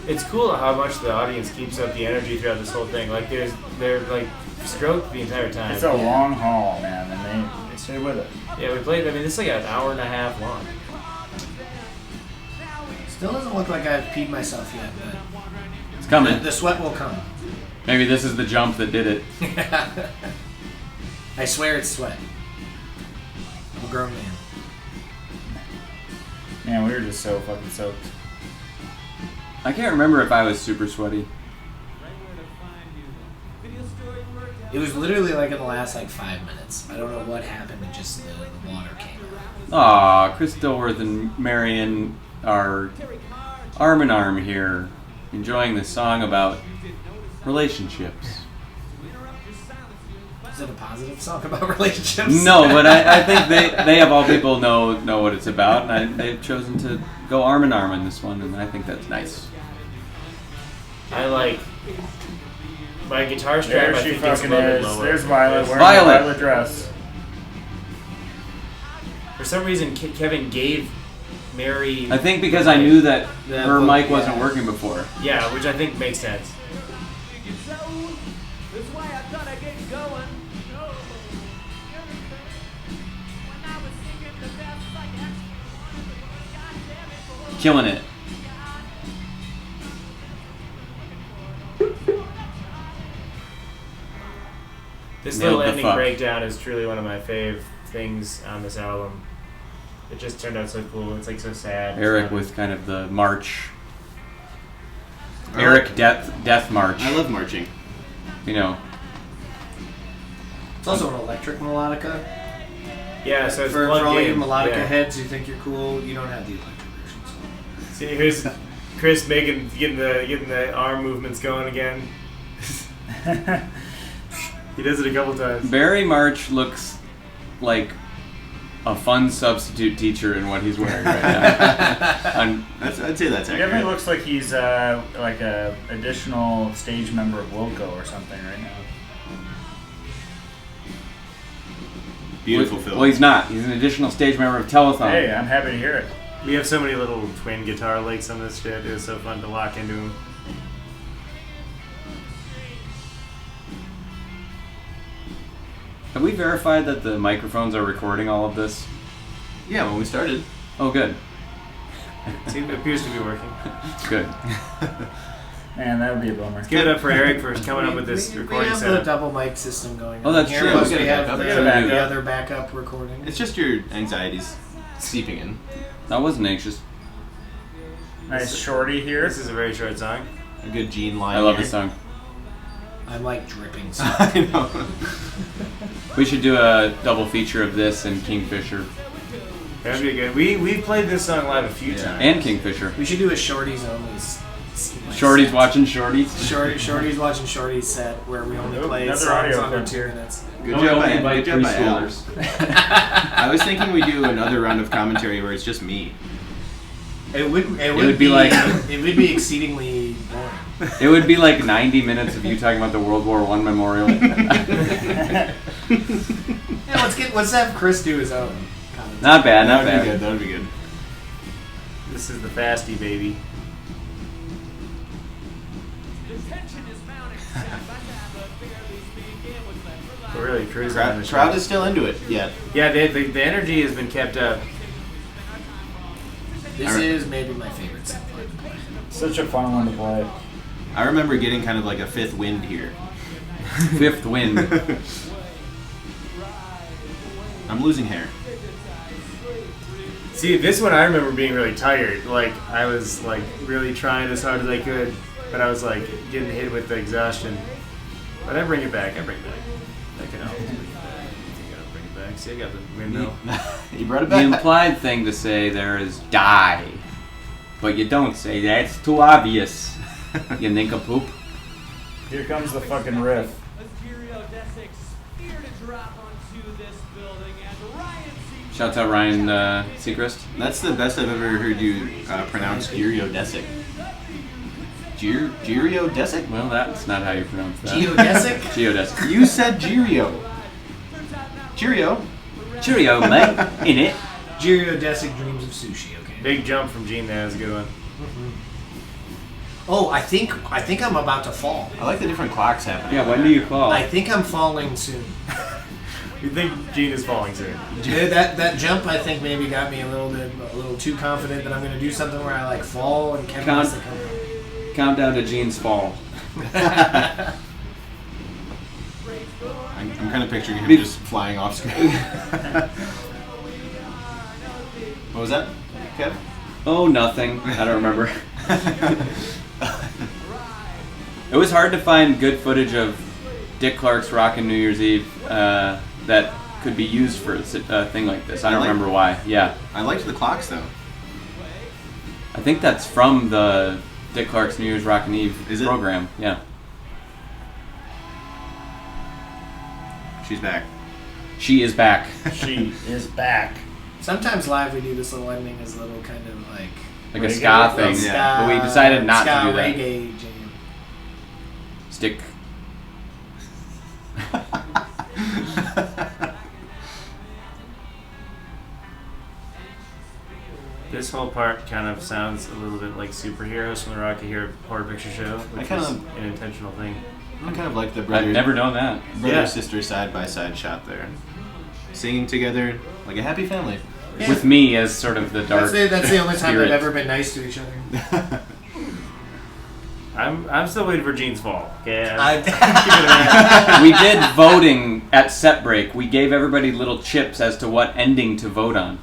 It's cool how much the audience keeps up the energy throughout this whole thing. Like they're like stroked the entire time.
It's a long haul, man, and they stay with it.
Yeah, we played. I mean, this is like an hour and a half long.
Still doesn't look like I've peed myself yet, but
It's coming.
the sweat will come.
Maybe this is the jump that did it.
I swear it's sweat. I'm a grown man.
Man, we were just so fucking soaked.
I can't remember if I was super sweaty.
It was literally like in the last 5 minutes. I don't know what happened. It just the water came out.
Aw, Chris Dilworth and Marion are arm in arm here, enjoying this song about relationships.
Is it a positive song about relationships?
No, but I think they of all people know what it's about, and they've chosen to go arm in arm on this one, and I think that's nice.
I like my guitar strap.
There
I
she
think it's a
fucking
little bit
is.
lower.
There's Violet wearing
Violet.
a Violet dress.
For some reason, Kevin gave Mary.
I think because I knew that
Yeah,
her
but-
mic wasn't
yeah.
working before.
Yeah, which I think makes sense.
Killing it.
This
Nailed
little
the
ending
fuck.
breakdown is truly one of my fave things on this album. It just turned out so cool. It's like so sad.
Eric with kind of the march. Eric Death March.
I love marching.
You know.
It's also an electric melodica.
Yeah, so it's
For
plugged
all you
in.
melodica
Yeah.
heads who think you're cool, you don't have the electric versions.
See, here's Chris getting the arm movements going again. He does it a couple times.
Barry March looks like a fun substitute teacher in what he's wearing right now.
I'd say that's
He definitely
accurate.
looks like he's like a additional stage member of Wilco or something right now.
Beautiful Phil.
Well, he's not. He's an additional stage member of Telethon.
Hey, I'm happy to hear it.
We have so many little twin guitar licks on this shit. It was so fun to lock into them.
Have we verified that the microphones are recording all of this?
Yeah, when we started.
Oh, good.
It appears to be working.
Good.
Man, that would be a bummer.
Give it up for Eric for coming up with this
we
recording
have the
setup.
double mic system going
Oh,
on
that's
here.
true.
Plus
We
we
gotta
have
back up.
the,
We gotta back
the
up.
other backup recording.
It's just your anxieties seeping in.
I wasn't anxious.
Nice shorty here.
This is a very short song.
A good Gene line.
I love
here.
this song.
I'm like dripping.
I know.
We should do a double feature of this and Kingfisher.
That would be good. We've played this song live a few
Yeah.
times.
And Kingfisher.
We should do a shorties only. Like
Shorties
set.
watching shorties.
Shorties watching shorties set where we only
Nope,
play
another
songs
audio
under
clip
2
here.
minutes.
Good
Only
job by
invite
good job by Al.
preschoolers.
I was thinking we do another round of commentary where it's just me.
It would
would be like-
it would be exceedingly boring.
It would be like 90 minutes of you talking about the World War I memorial.
Yeah, let's have Chris do his own. Comment.
Not bad, not
That would be
bad.
good. That would be good.
This is the fasty baby. We're really cruising on the
Crowd
show.
is still into it yet.
Yeah, the energy has been kept up.
This
Alright.
is maybe my favorite sound.
Such a fun one to play.
I remember getting kind of like a fifth wind here.
Fifth wind.
I'm losing hair.
See, this one I remember being really tired. Like, I was like really trying as hard as I could, but I was like getting hit with the exhaustion. But I bring it back. I can always bring it back. I gotta bring it back. See, I got the windmill.
You brought it
The
back.
implied thing to say there is die. But you don't say that. It's too obvious. You nincompoop.
Here comes the fucking riff.
Shouts out Ryan Seacrest.
That's the best I've ever heard you pronounce geodesic. Geodesic?
Well, that's not how you pronounce that.
Geodesic?
Geodesic.
You said Gerio. Cheerio.
Cheerio, mate. In it.
Geodesic dreams of sushi. Okay.
Big jump from Gene there. That was a good one.
Oh, I think I'm about to fall.
I like the different clocks happening.
Yeah, when do you fall?
I think I'm falling soon.
You think Gene is falling soon?
That jump I think maybe got me a little too confident that I'm gonna do something where I like fall and Kevin has to come.
Countdown to Gene's fall.
I'm kind of picturing him
Be-
just flying off screen. What was that, Kev?
Oh, nothing. I don't remember. It was hard to find good footage of Dick Clark's Rockin' New Year's Eve that could be used for a thing like this. I don't
Really?
remember why. Yeah.
I liked the clocks though.
I think that's from the Dick Clark's New Year's Rockin' Eve
Is it?
program. Yeah.
She's back.
She is back.
She is back.
Sometimes live we do this little ending as a little kind of like
Like a
Reggae,
ska thing.
yeah.
But we decided not
ska
to do that.
reggae jam.
Stick.
This whole part kind of sounds a little bit like Superheroes from the Rocky Horror Picture Show, which
kinda-
is an intentional thing.
I kind of like the
I've
brother
never known that.
Yeah.
sister side by side shot there, singing together like a happy family.
Yeah.
With me as sort of the dark.
That's the only time
spirit.
they've ever been nice to each other.
I'm still waiting for Gene's fall. Okay.
We did voting at set break. We gave everybody little chips as to what ending to vote on.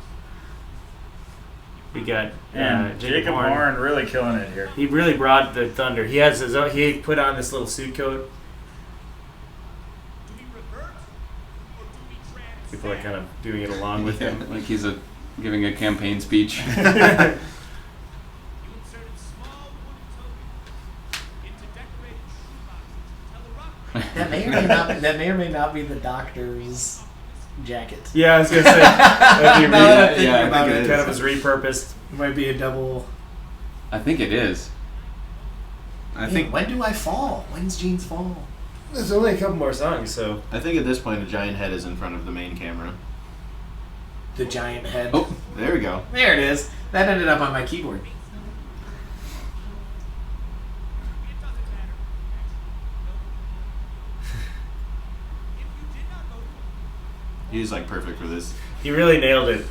We got
And Jacob Horn really killing it here.
He really brought the thunder. He has his own, he put on this little suit coat. People are kind of doing it along with him.
Like he's giving a campaign speech.
That may or may not be the doctor's jacket.
Yeah, I was gonna say that'd be
Now that I'm thinking
yeah, I
about
think
it,
it
kind
is.
of was repurposed.
might be a double.
I think it is.
I
Hey,
think
when do I fall? When's Gene's fall?
There's only a couple more songs, so
at this point a giant head is in front of the main camera.
the giant head.
Oh,
There we go.
There it is. That ended up on my keyboard.
He was like perfect for this.
He really nailed it.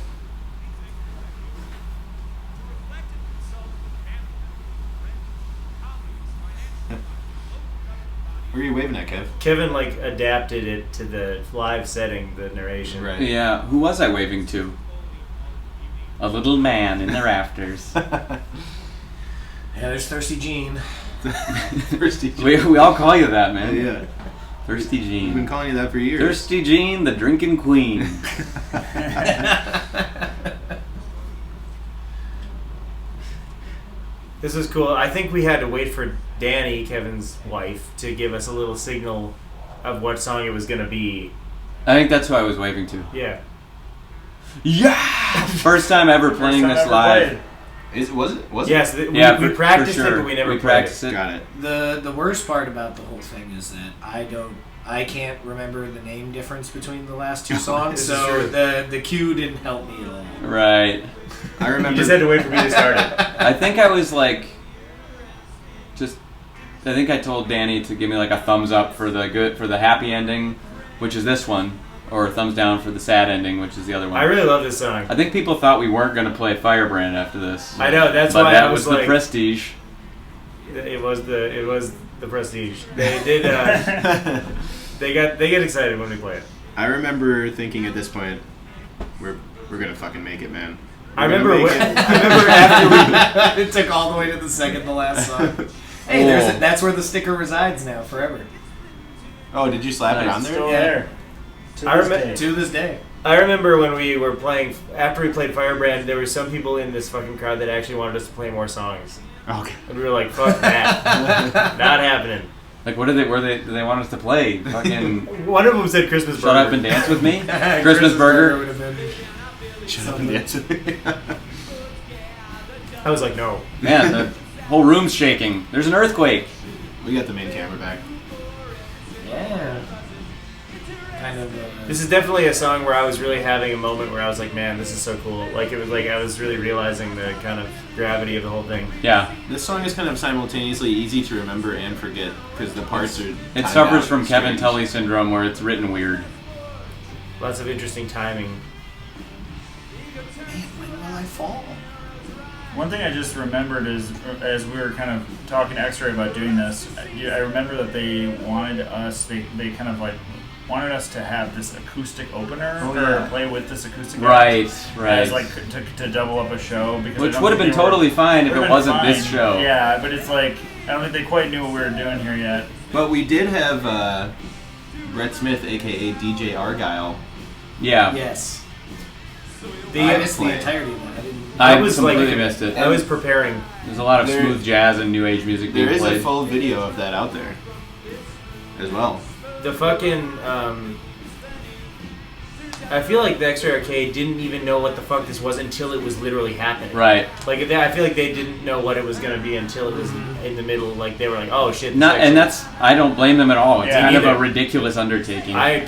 Where are you waving at, Kev?
Kevin like adapted it to the live setting, the narration.
Right.
yeah. Who was I waving to? A little man in the rafters.
Yeah, there's Thirsty Gene.
Thirsty Gene.
we all call you that, man.
Yeah.
Thirsty
We've been
Jean.
calling you that for years.
Thirsty Jean, the drinking queen.
This is cool. I think we had to wait for Danny, Kevin's wife, to give us a little signal of what song it was going to be.
I think that's who I was waving to.
Yeah.
Yeah! First time ever playing
First time
this
ever
live.
played.
Was it? Was
Yes,
it?
we
For
practiced
sure.
it, but we never
we
played
practiced
it.
it.
Got it.
The worst part about the whole thing is that I can't remember the name difference between the last two songs,
This is
so
true.
the cue didn't help me at all.
Right.
I
You
remember.
just had to wait for me to start it.
I think I was like, I think I told Danny to give me like a thumbs up for the happy ending, which is this one, or a thumbs down for the sad ending, which is the other one.
I really love this song.
I think people thought we weren't going to play Firebrand after this.
I know, that's
but
why
that
I was
the
like,
prestige.
it was the prestige. They did. They get excited when we play it.
I remember thinking at this point, we're gonna fucking make it, man.
I
We're
remember
gonna make
when,
it.
I remember after we.
It took all the way to the second to last song. Hey, that's where the sticker resides now, forever.
Oh, did you slap it
Nice.
on there?
Still
Yeah.
there. To
I
this
remem-
day.
To this day.
I remember when we were playing after we played Firebrand. There were some people in this fucking crowd that actually wanted us to play more songs,
Okay.
and we were like, "Fuck that, not happening."
Like, what do they want us to play? Fucking
One of them said Christmas
shut
Burger.
up and dance with me? Christmas burger?
would have been
Shut up and dance with me.
I was like, "No."
Man, the whole room's shaking. There's an earthquake.
We got the main camera back.
Yeah. Kind of.
This is definitely a song where I was really having a moment where I was like, "Man, this is so cool." Like it was like I was really realizing the kind of gravity of the whole thing.
Yeah.
This song is kind of simultaneously easy to remember and forget because the parts are.
It
timed
suffers
out
from
and
Kevin
strange.
Tully syndrome where it's written weird.
Lots of interesting timing.
When will I fall?
One thing I just remembered is, as we were kind of talking to X-Ray about doing this, I remember that they wanted us, they kind of like wanted us to have this acoustic opener
Oh,
or
yeah.
play with this acoustic
Right,
as
right.
like to double up a show, because I
Which
don't
would have
think
been
they were-
totally fine if
would've
it
been
wasn't this
fine.
show.
Yeah, but it's like I don't think they quite knew what we were doing here yet.
But we did have Brett Smith, aka DJ Argyle.
Yeah.
Yes.
I
I missed the
play.
entirety of that. I didn't.
I
was
completely
like-
missed it.
I was preparing.
There's a lot of
There-
smooth jazz and new age music being
There is
played.
a full video of that out there as well.
The fucking I feel like the X-Ray Arcade didn't even know what the fuck this was until it was literally happening.
Right.
Like I feel like they didn't know what it was gonna be until it was in the middle. Like they were like, "Oh shit!" this
Not, and
actually-
I don't blame them at all. It's
Yeah,
kind of
neither.
a ridiculous undertaking.
I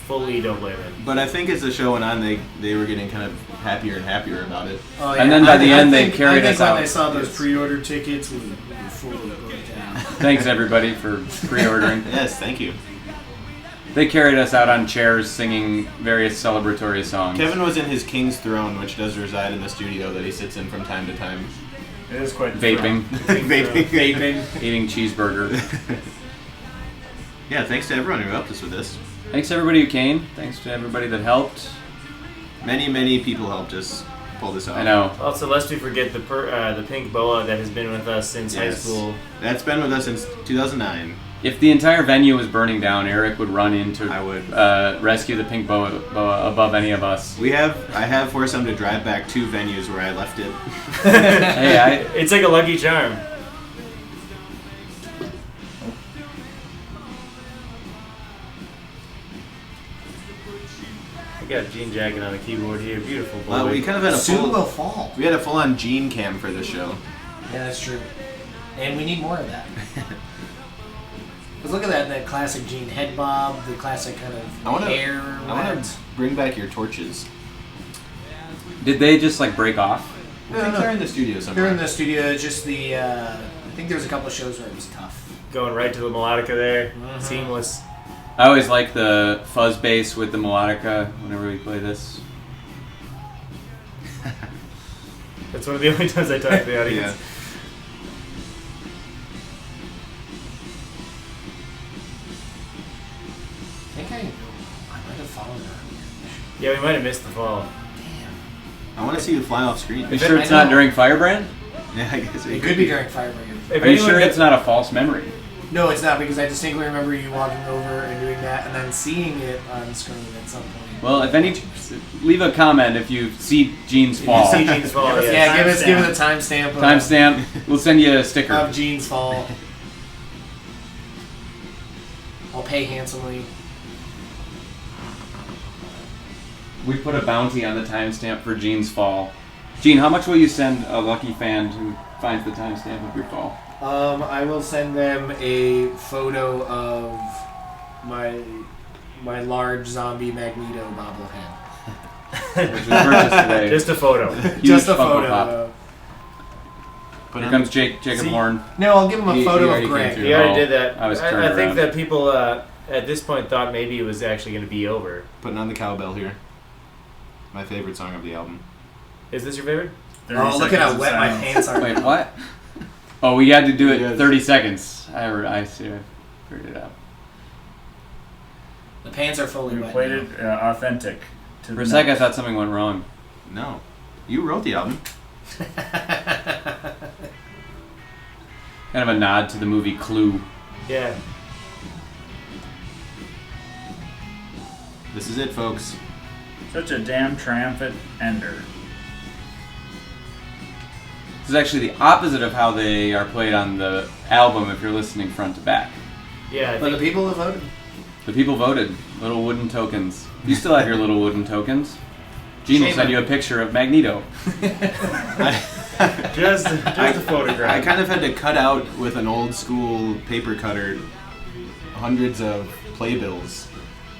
fully don't blame it.
But I think as the show went on, they were getting kind of happier and happier about it.
Oh,
And then by the end, they carried
I
us
think
out.
when they saw those
Yes.
pre-order tickets, we fully broke down.
Thanks everybody for pre-ordering.
Yes, thank you.
They carried us out on chairs singing various celebratory songs.
Kevin was in his king's throne, which does reside in the studio that he sits in from time to time.
It is quite
Vaping,
Vaping.
eating cheeseburger.
Yeah, thanks to everyone who helped us with this.
Thanks to everybody who came. Thanks to everybody that helped.
Many people helped us pull this off.
I know.
Also, lest we forget the pink boa that has been with us since high
Yes.
school.
That's been with us since 2009.
If the entire venue was burning down, Eric would run in to
I would.
rescue the pink boa above any of us.
I have forced him to drive back 2 venues where I left it.
Hey,
It's like a lucky charm. I got Jean jacket on the keyboard here. Beautiful boy.
We kind of had a
Soon will
full.
fall.
We had a full-on Gene cam for this show.
Yeah, that's true. And we need more of that. Because look at that classic Gene head bob, the classic kind of
I wanna-
hair.
I want
wrapped.
to bring back your torches.
Did they just like break off?
I think they're in the studio somewhere.
They're in the studio. It's just the. I think there was a couple of shows where it was tough.
Going right to the melodica there. Seamless.
I always like the fuzz bass with the melodica whenever we play this.
That's one of the only times I talk to the audience.
Yeah.
I think I might have followed her.
Yeah, we might have missed the fall.
I want to see you fly off screen.
Are you sure it's not during Firebrand?
Yeah, I guess
It could be during Firebrand.
If
Are you
anyone
sure
gets-
it's not a false memory?
No, it's not, because I distinctly remember you walking over and doing that, and then seeing it on screen at some point.
Well, if any, leave a comment if you see Gene's fall.
See Gene's fall,
Give us-
yeah.
Yeah, give it a timestamp.
Timestamp. We'll send you a sticker.
Of Gene's fall. I'll pay handsomely.
We put a bounty on the timestamp for Gene's fall. Gene, how much will you send a lucky fan who finds the timestamp of your fall?
I will send them a photo of my large zombie Magneto bobblehead.
Which was purchased today.
Just a photo.
Huge
Just a
Funko
photo.
Pop.
Put
Here
on
comes Jacob
See-
Horn.
No, I'll give him a
He
photo
already
of
came
Greg.
through.
He already did that.
I was turned
I think
around.
that people at this point thought maybe it was actually going to be over.
Putting on the cowbell here. My favorite song of the album.
Is this your favorite?
30
Oh, look at how
seconds of
wet my
silence.
pants are.
Wait, what? Oh, we had to do it
Yes.
30 seconds. I see. I figured it out.
The pants are fully
We
wet.
played
now.
it authentic. To
For a
the
sec, I
note.
thought something went wrong.
No. You wrote the album.
Kind of a nod to the movie Clue.
Yeah.
This is it, folks.
Such a damn triumphant ender.
This is actually the opposite of how they are played on the album if you're listening front to back.
Yeah, I
But the
think
people have voted.
The people voted. Little wooden tokens. You still have your little wooden tokens. Gene will
Shame
send
on-
you a picture of Magneto.
just a photograph.
I kind of had to cut out with an old school paper cutter hundreds of playbills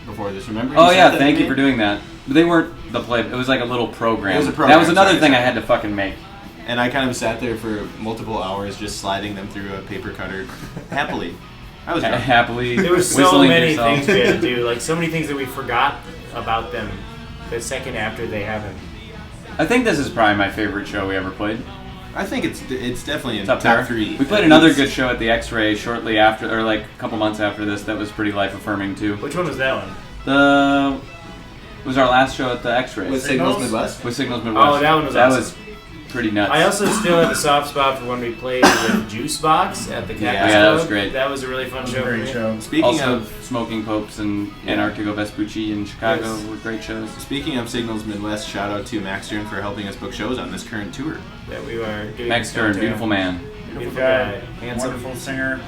before this. Remember?
Oh
said
yeah,
that
thank
to
you
me?
for doing that. But they weren't the play. It was like a little program.
It was a
That
program,
was another
sorry,
thing I
sorry.
had to fucking make.
And I kind of sat there for multiple hours just sliding them through a paper cutter happily. I was drunk.
Happily
There were so
whistling to
many
yourself.
things we had to do, like so many things that we forgot about them the second after they happened.
I think this is probably my favorite show we ever played.
I think it's definitely in
It's up
top
there.
3.
We played another good show at the X-Ray shortly after, or like a couple months after this. That was pretty life affirming too.
Which one was that one?
It was our last show at the X-Ray
With Signals Midwest?
with Signals Midwest.
Oh, that one was
that
awesome.
was pretty nuts.
I also still have a soft spot for when we played with Juice Box at the Cactus
Yeah, that was
Club.
great.
That was a really fun
That was
show.
a
for
great
me.
show.
Speaking
also,
of
Smoking Popes and Antarctigo Vespucci in Chicago were great shows.
Speaking of Signals Midwest, shout out to Max Stern for helping us book shows on this current tour.
That we were doing.
Max Stern,
Cocktail.
beautiful man.
Beautiful
guy,
guy. Handsome.
wonderful singer.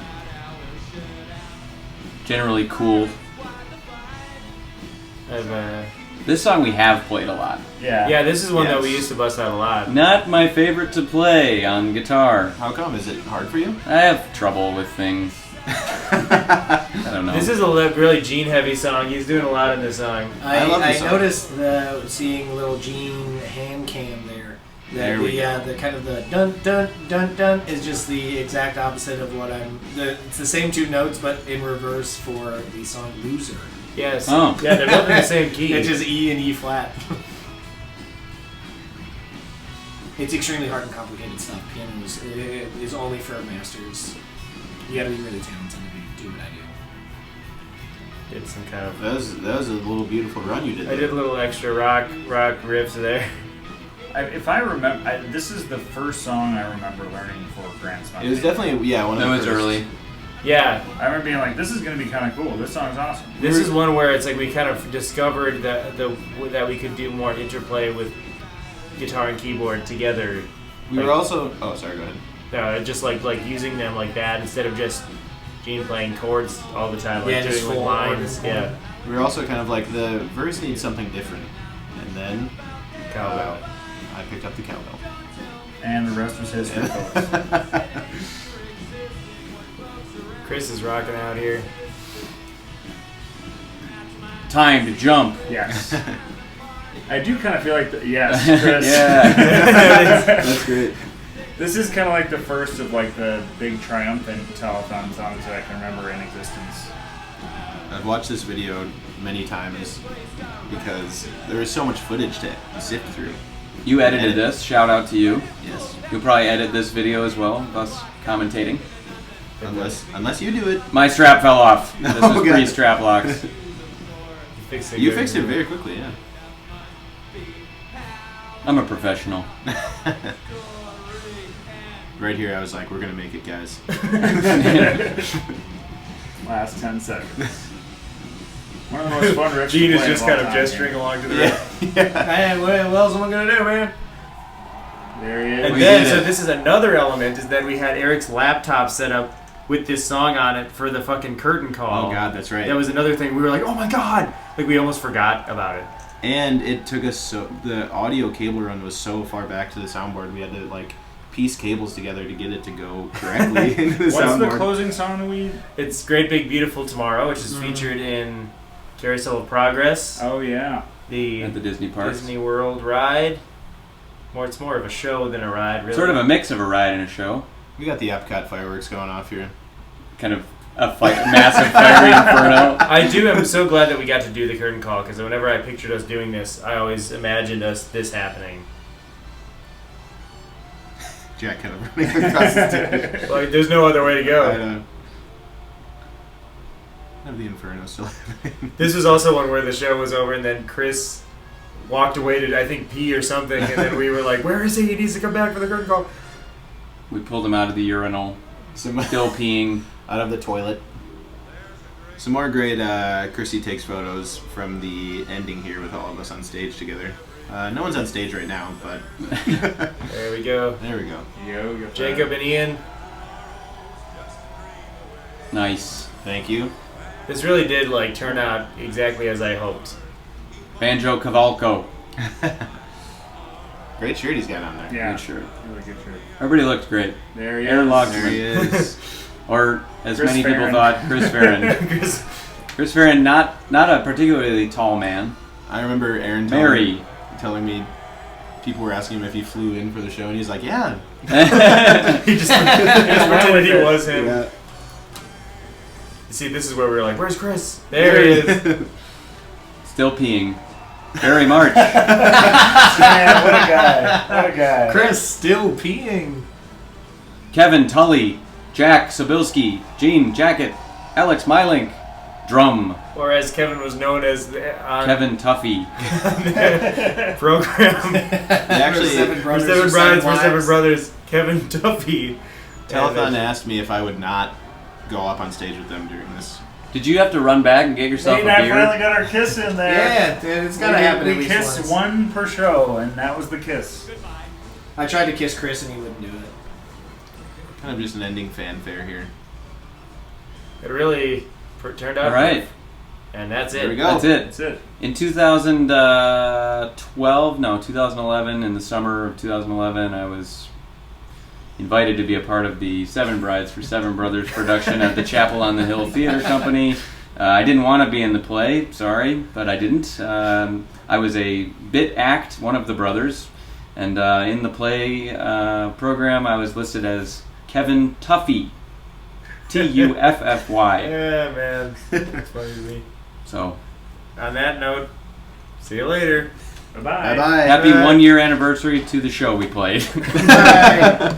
Generally cool.
I've,
This song we have played a lot.
Yeah.
yeah, this is one that we
Yes.
used to bust out a lot.
Not my favorite to play on guitar.
How come? Is it hard for you?
I have trouble with things. I don't know.
This is a really Gene heavy song. He's doing a lot in this song.
I love this song.
noticed seeing little Gene hand cam there. That
There we
the kind of the dun dun dun dun is just the exact opposite of what it's the same two notes but in reverse for the song Loser.
Yes.
Oh.
Yeah, they're both in the same key.
It's just E and E flat. It's extremely hard and complicated stuff. Piano is only for masters. You gotta be really talented to do what I do.
Did some kind of.
That was a little beautiful run you did
I
there.
did a little extra rock riffs there.
If I remember, this is the first song I remember learning for Grand Spontanean.
It was definitely, one of
That
the
was
first.
early.
Yeah,
I remember being like, this is going to be kind of cool. This song's awesome.
this is one where it's like we kind of discovered that we could do more interplay with guitar and keyboard together.
We were also... Oh, sorry, go ahead.
Just like using them like that instead of just Gene playing chords all the time, like
Yeah, just
doing like
full
lines.
organ.
Yeah,
We were also kind of like, the verse needs something different. And then
cowbell.
I picked up the cowbell.
And the rest was history, folks.
Chris is rocking out here.
Time to jump.
Yes. I do kind of feel like, yes, Chris.
Yeah.
That's great.
This is kind of like the first of like the big triumphant telethon songs that I can remember in existence.
I've watched this video many times because there is so much footage to sift through.
You edited this. Shout out to you.
Yes.
You'll probably edit this video as well, us commentating.
Unless you do it.
My strap fell off. This
Oh,
is
God.
pre-strap locks.
You fixed it very quickly, yeah.
I'm a professional.
Right here, I was like, we're gonna make it, guys.
Last 10 seconds. One of the most fun riffs.
Gene
to
is
play
just
of all
kind of
time,
gesturing
man.
along to the riff.
Hey, what else am I gonna do, man?
There he is.
And
We
then,
did
so
it.
this is another element, is that we had Eric's laptop set up with this song on it for the fucking curtain call.
Oh God, that's right.
That was another thing. We were like, oh my God! Like, we almost forgot about it.
And it took us the audio cable run was so far back to the soundboard, we had to like piece cables together to get it to go correctly into the
What's the
soundboard.
closing song that we...
It's Great Big Beautiful Tomorrow, which is featured in Carousel of Progress,
Oh, yeah.
the
At the Disney parks.
Disney World ride. It's more of a show than a ride, really.
Sort of a mix of a ride and a show.
We got the Epcot fireworks going off here.
Kind of a massive fiery inferno.
I'm so glad that we got to do the curtain call, because whenever I pictured us doing this, I always imagined this happening.
Jack kind of running across the stage.
Like, there's no other way to
I
go.
know. Have the inferno still happening.
This was also one where the show was over, and then Chris walked away to, I think, pee or something, and then we were like, where is he? He needs to come back for the curtain call.
We pulled him out of the urinal,
Some
still peeing.
out of the toilet. Some more great Chrissy takes photos from the ending here with all of us on stage together. No one's on stage right now, but
There we go.
there we go.
Yo,
Jacob and Ian.
Nice.
Thank you.
This really did, like, turn out exactly as I hoped.
Banjo Cavalco.
Great shirt he's got on there.
Yeah.
Good shirt.
Really good shirt.
Everybody looked great.
There he
Aaron
is.
Locked.
There he is.
Or, as
Chris
many people
Farron.
thought, Chris Farron.
Chris-
Chris Farron, not a particularly tall man.
I remember Aaron telling me people were asking him if he flew in for the show, and he's like, yeah.
he just pretended he was him.
Yeah.
See, this is where we were like, where's Chris? There he is.
Still peeing. Barry March.
Man, what a guy. What a guy.
Chris still peeing.
Kevin Tully. Jack Sobilski. Gene Jacket. Alex Mylink. Drum.
Or as Kevin was known as on
Kevin Tuffy.
the program.
Actually,
Seven
For
Brothers
Seven
for
Brides, for
Wives.
Seven Brothers, Kevin Duffy.
Telethon
And,
asked me if I would not go up on stage with them during this.
Did you have to run back and get yourself
Nate
a
and I finally
beer?
got our kiss in there.
Yeah, dude, it's gotta happen at
We
least
kissed
once.
one per show, and that was the kiss.
I tried to kiss Chris and he wouldn't do it.
Kind of just an ending fanfare here.
It really turned out.
All right.
And that's
There we
it.
go.
That's it.
That's it.
In 2011, in the summer of 2011, I was invited to be a part of the Seven Brides for Seven Brothers production at the Chapel on the Hill Theater Company. I didn't want to be in the play, sorry, but I didn't. I was a bit act, one of the brothers, and in the play program I was listed as Kevin Tuffy. Tuffy.
Yeah, man. It's funny to me.
So,
On that note, see you later.
Bye-bye.
Bye-bye.
happy 1 year anniversary to the show we played.
Bye.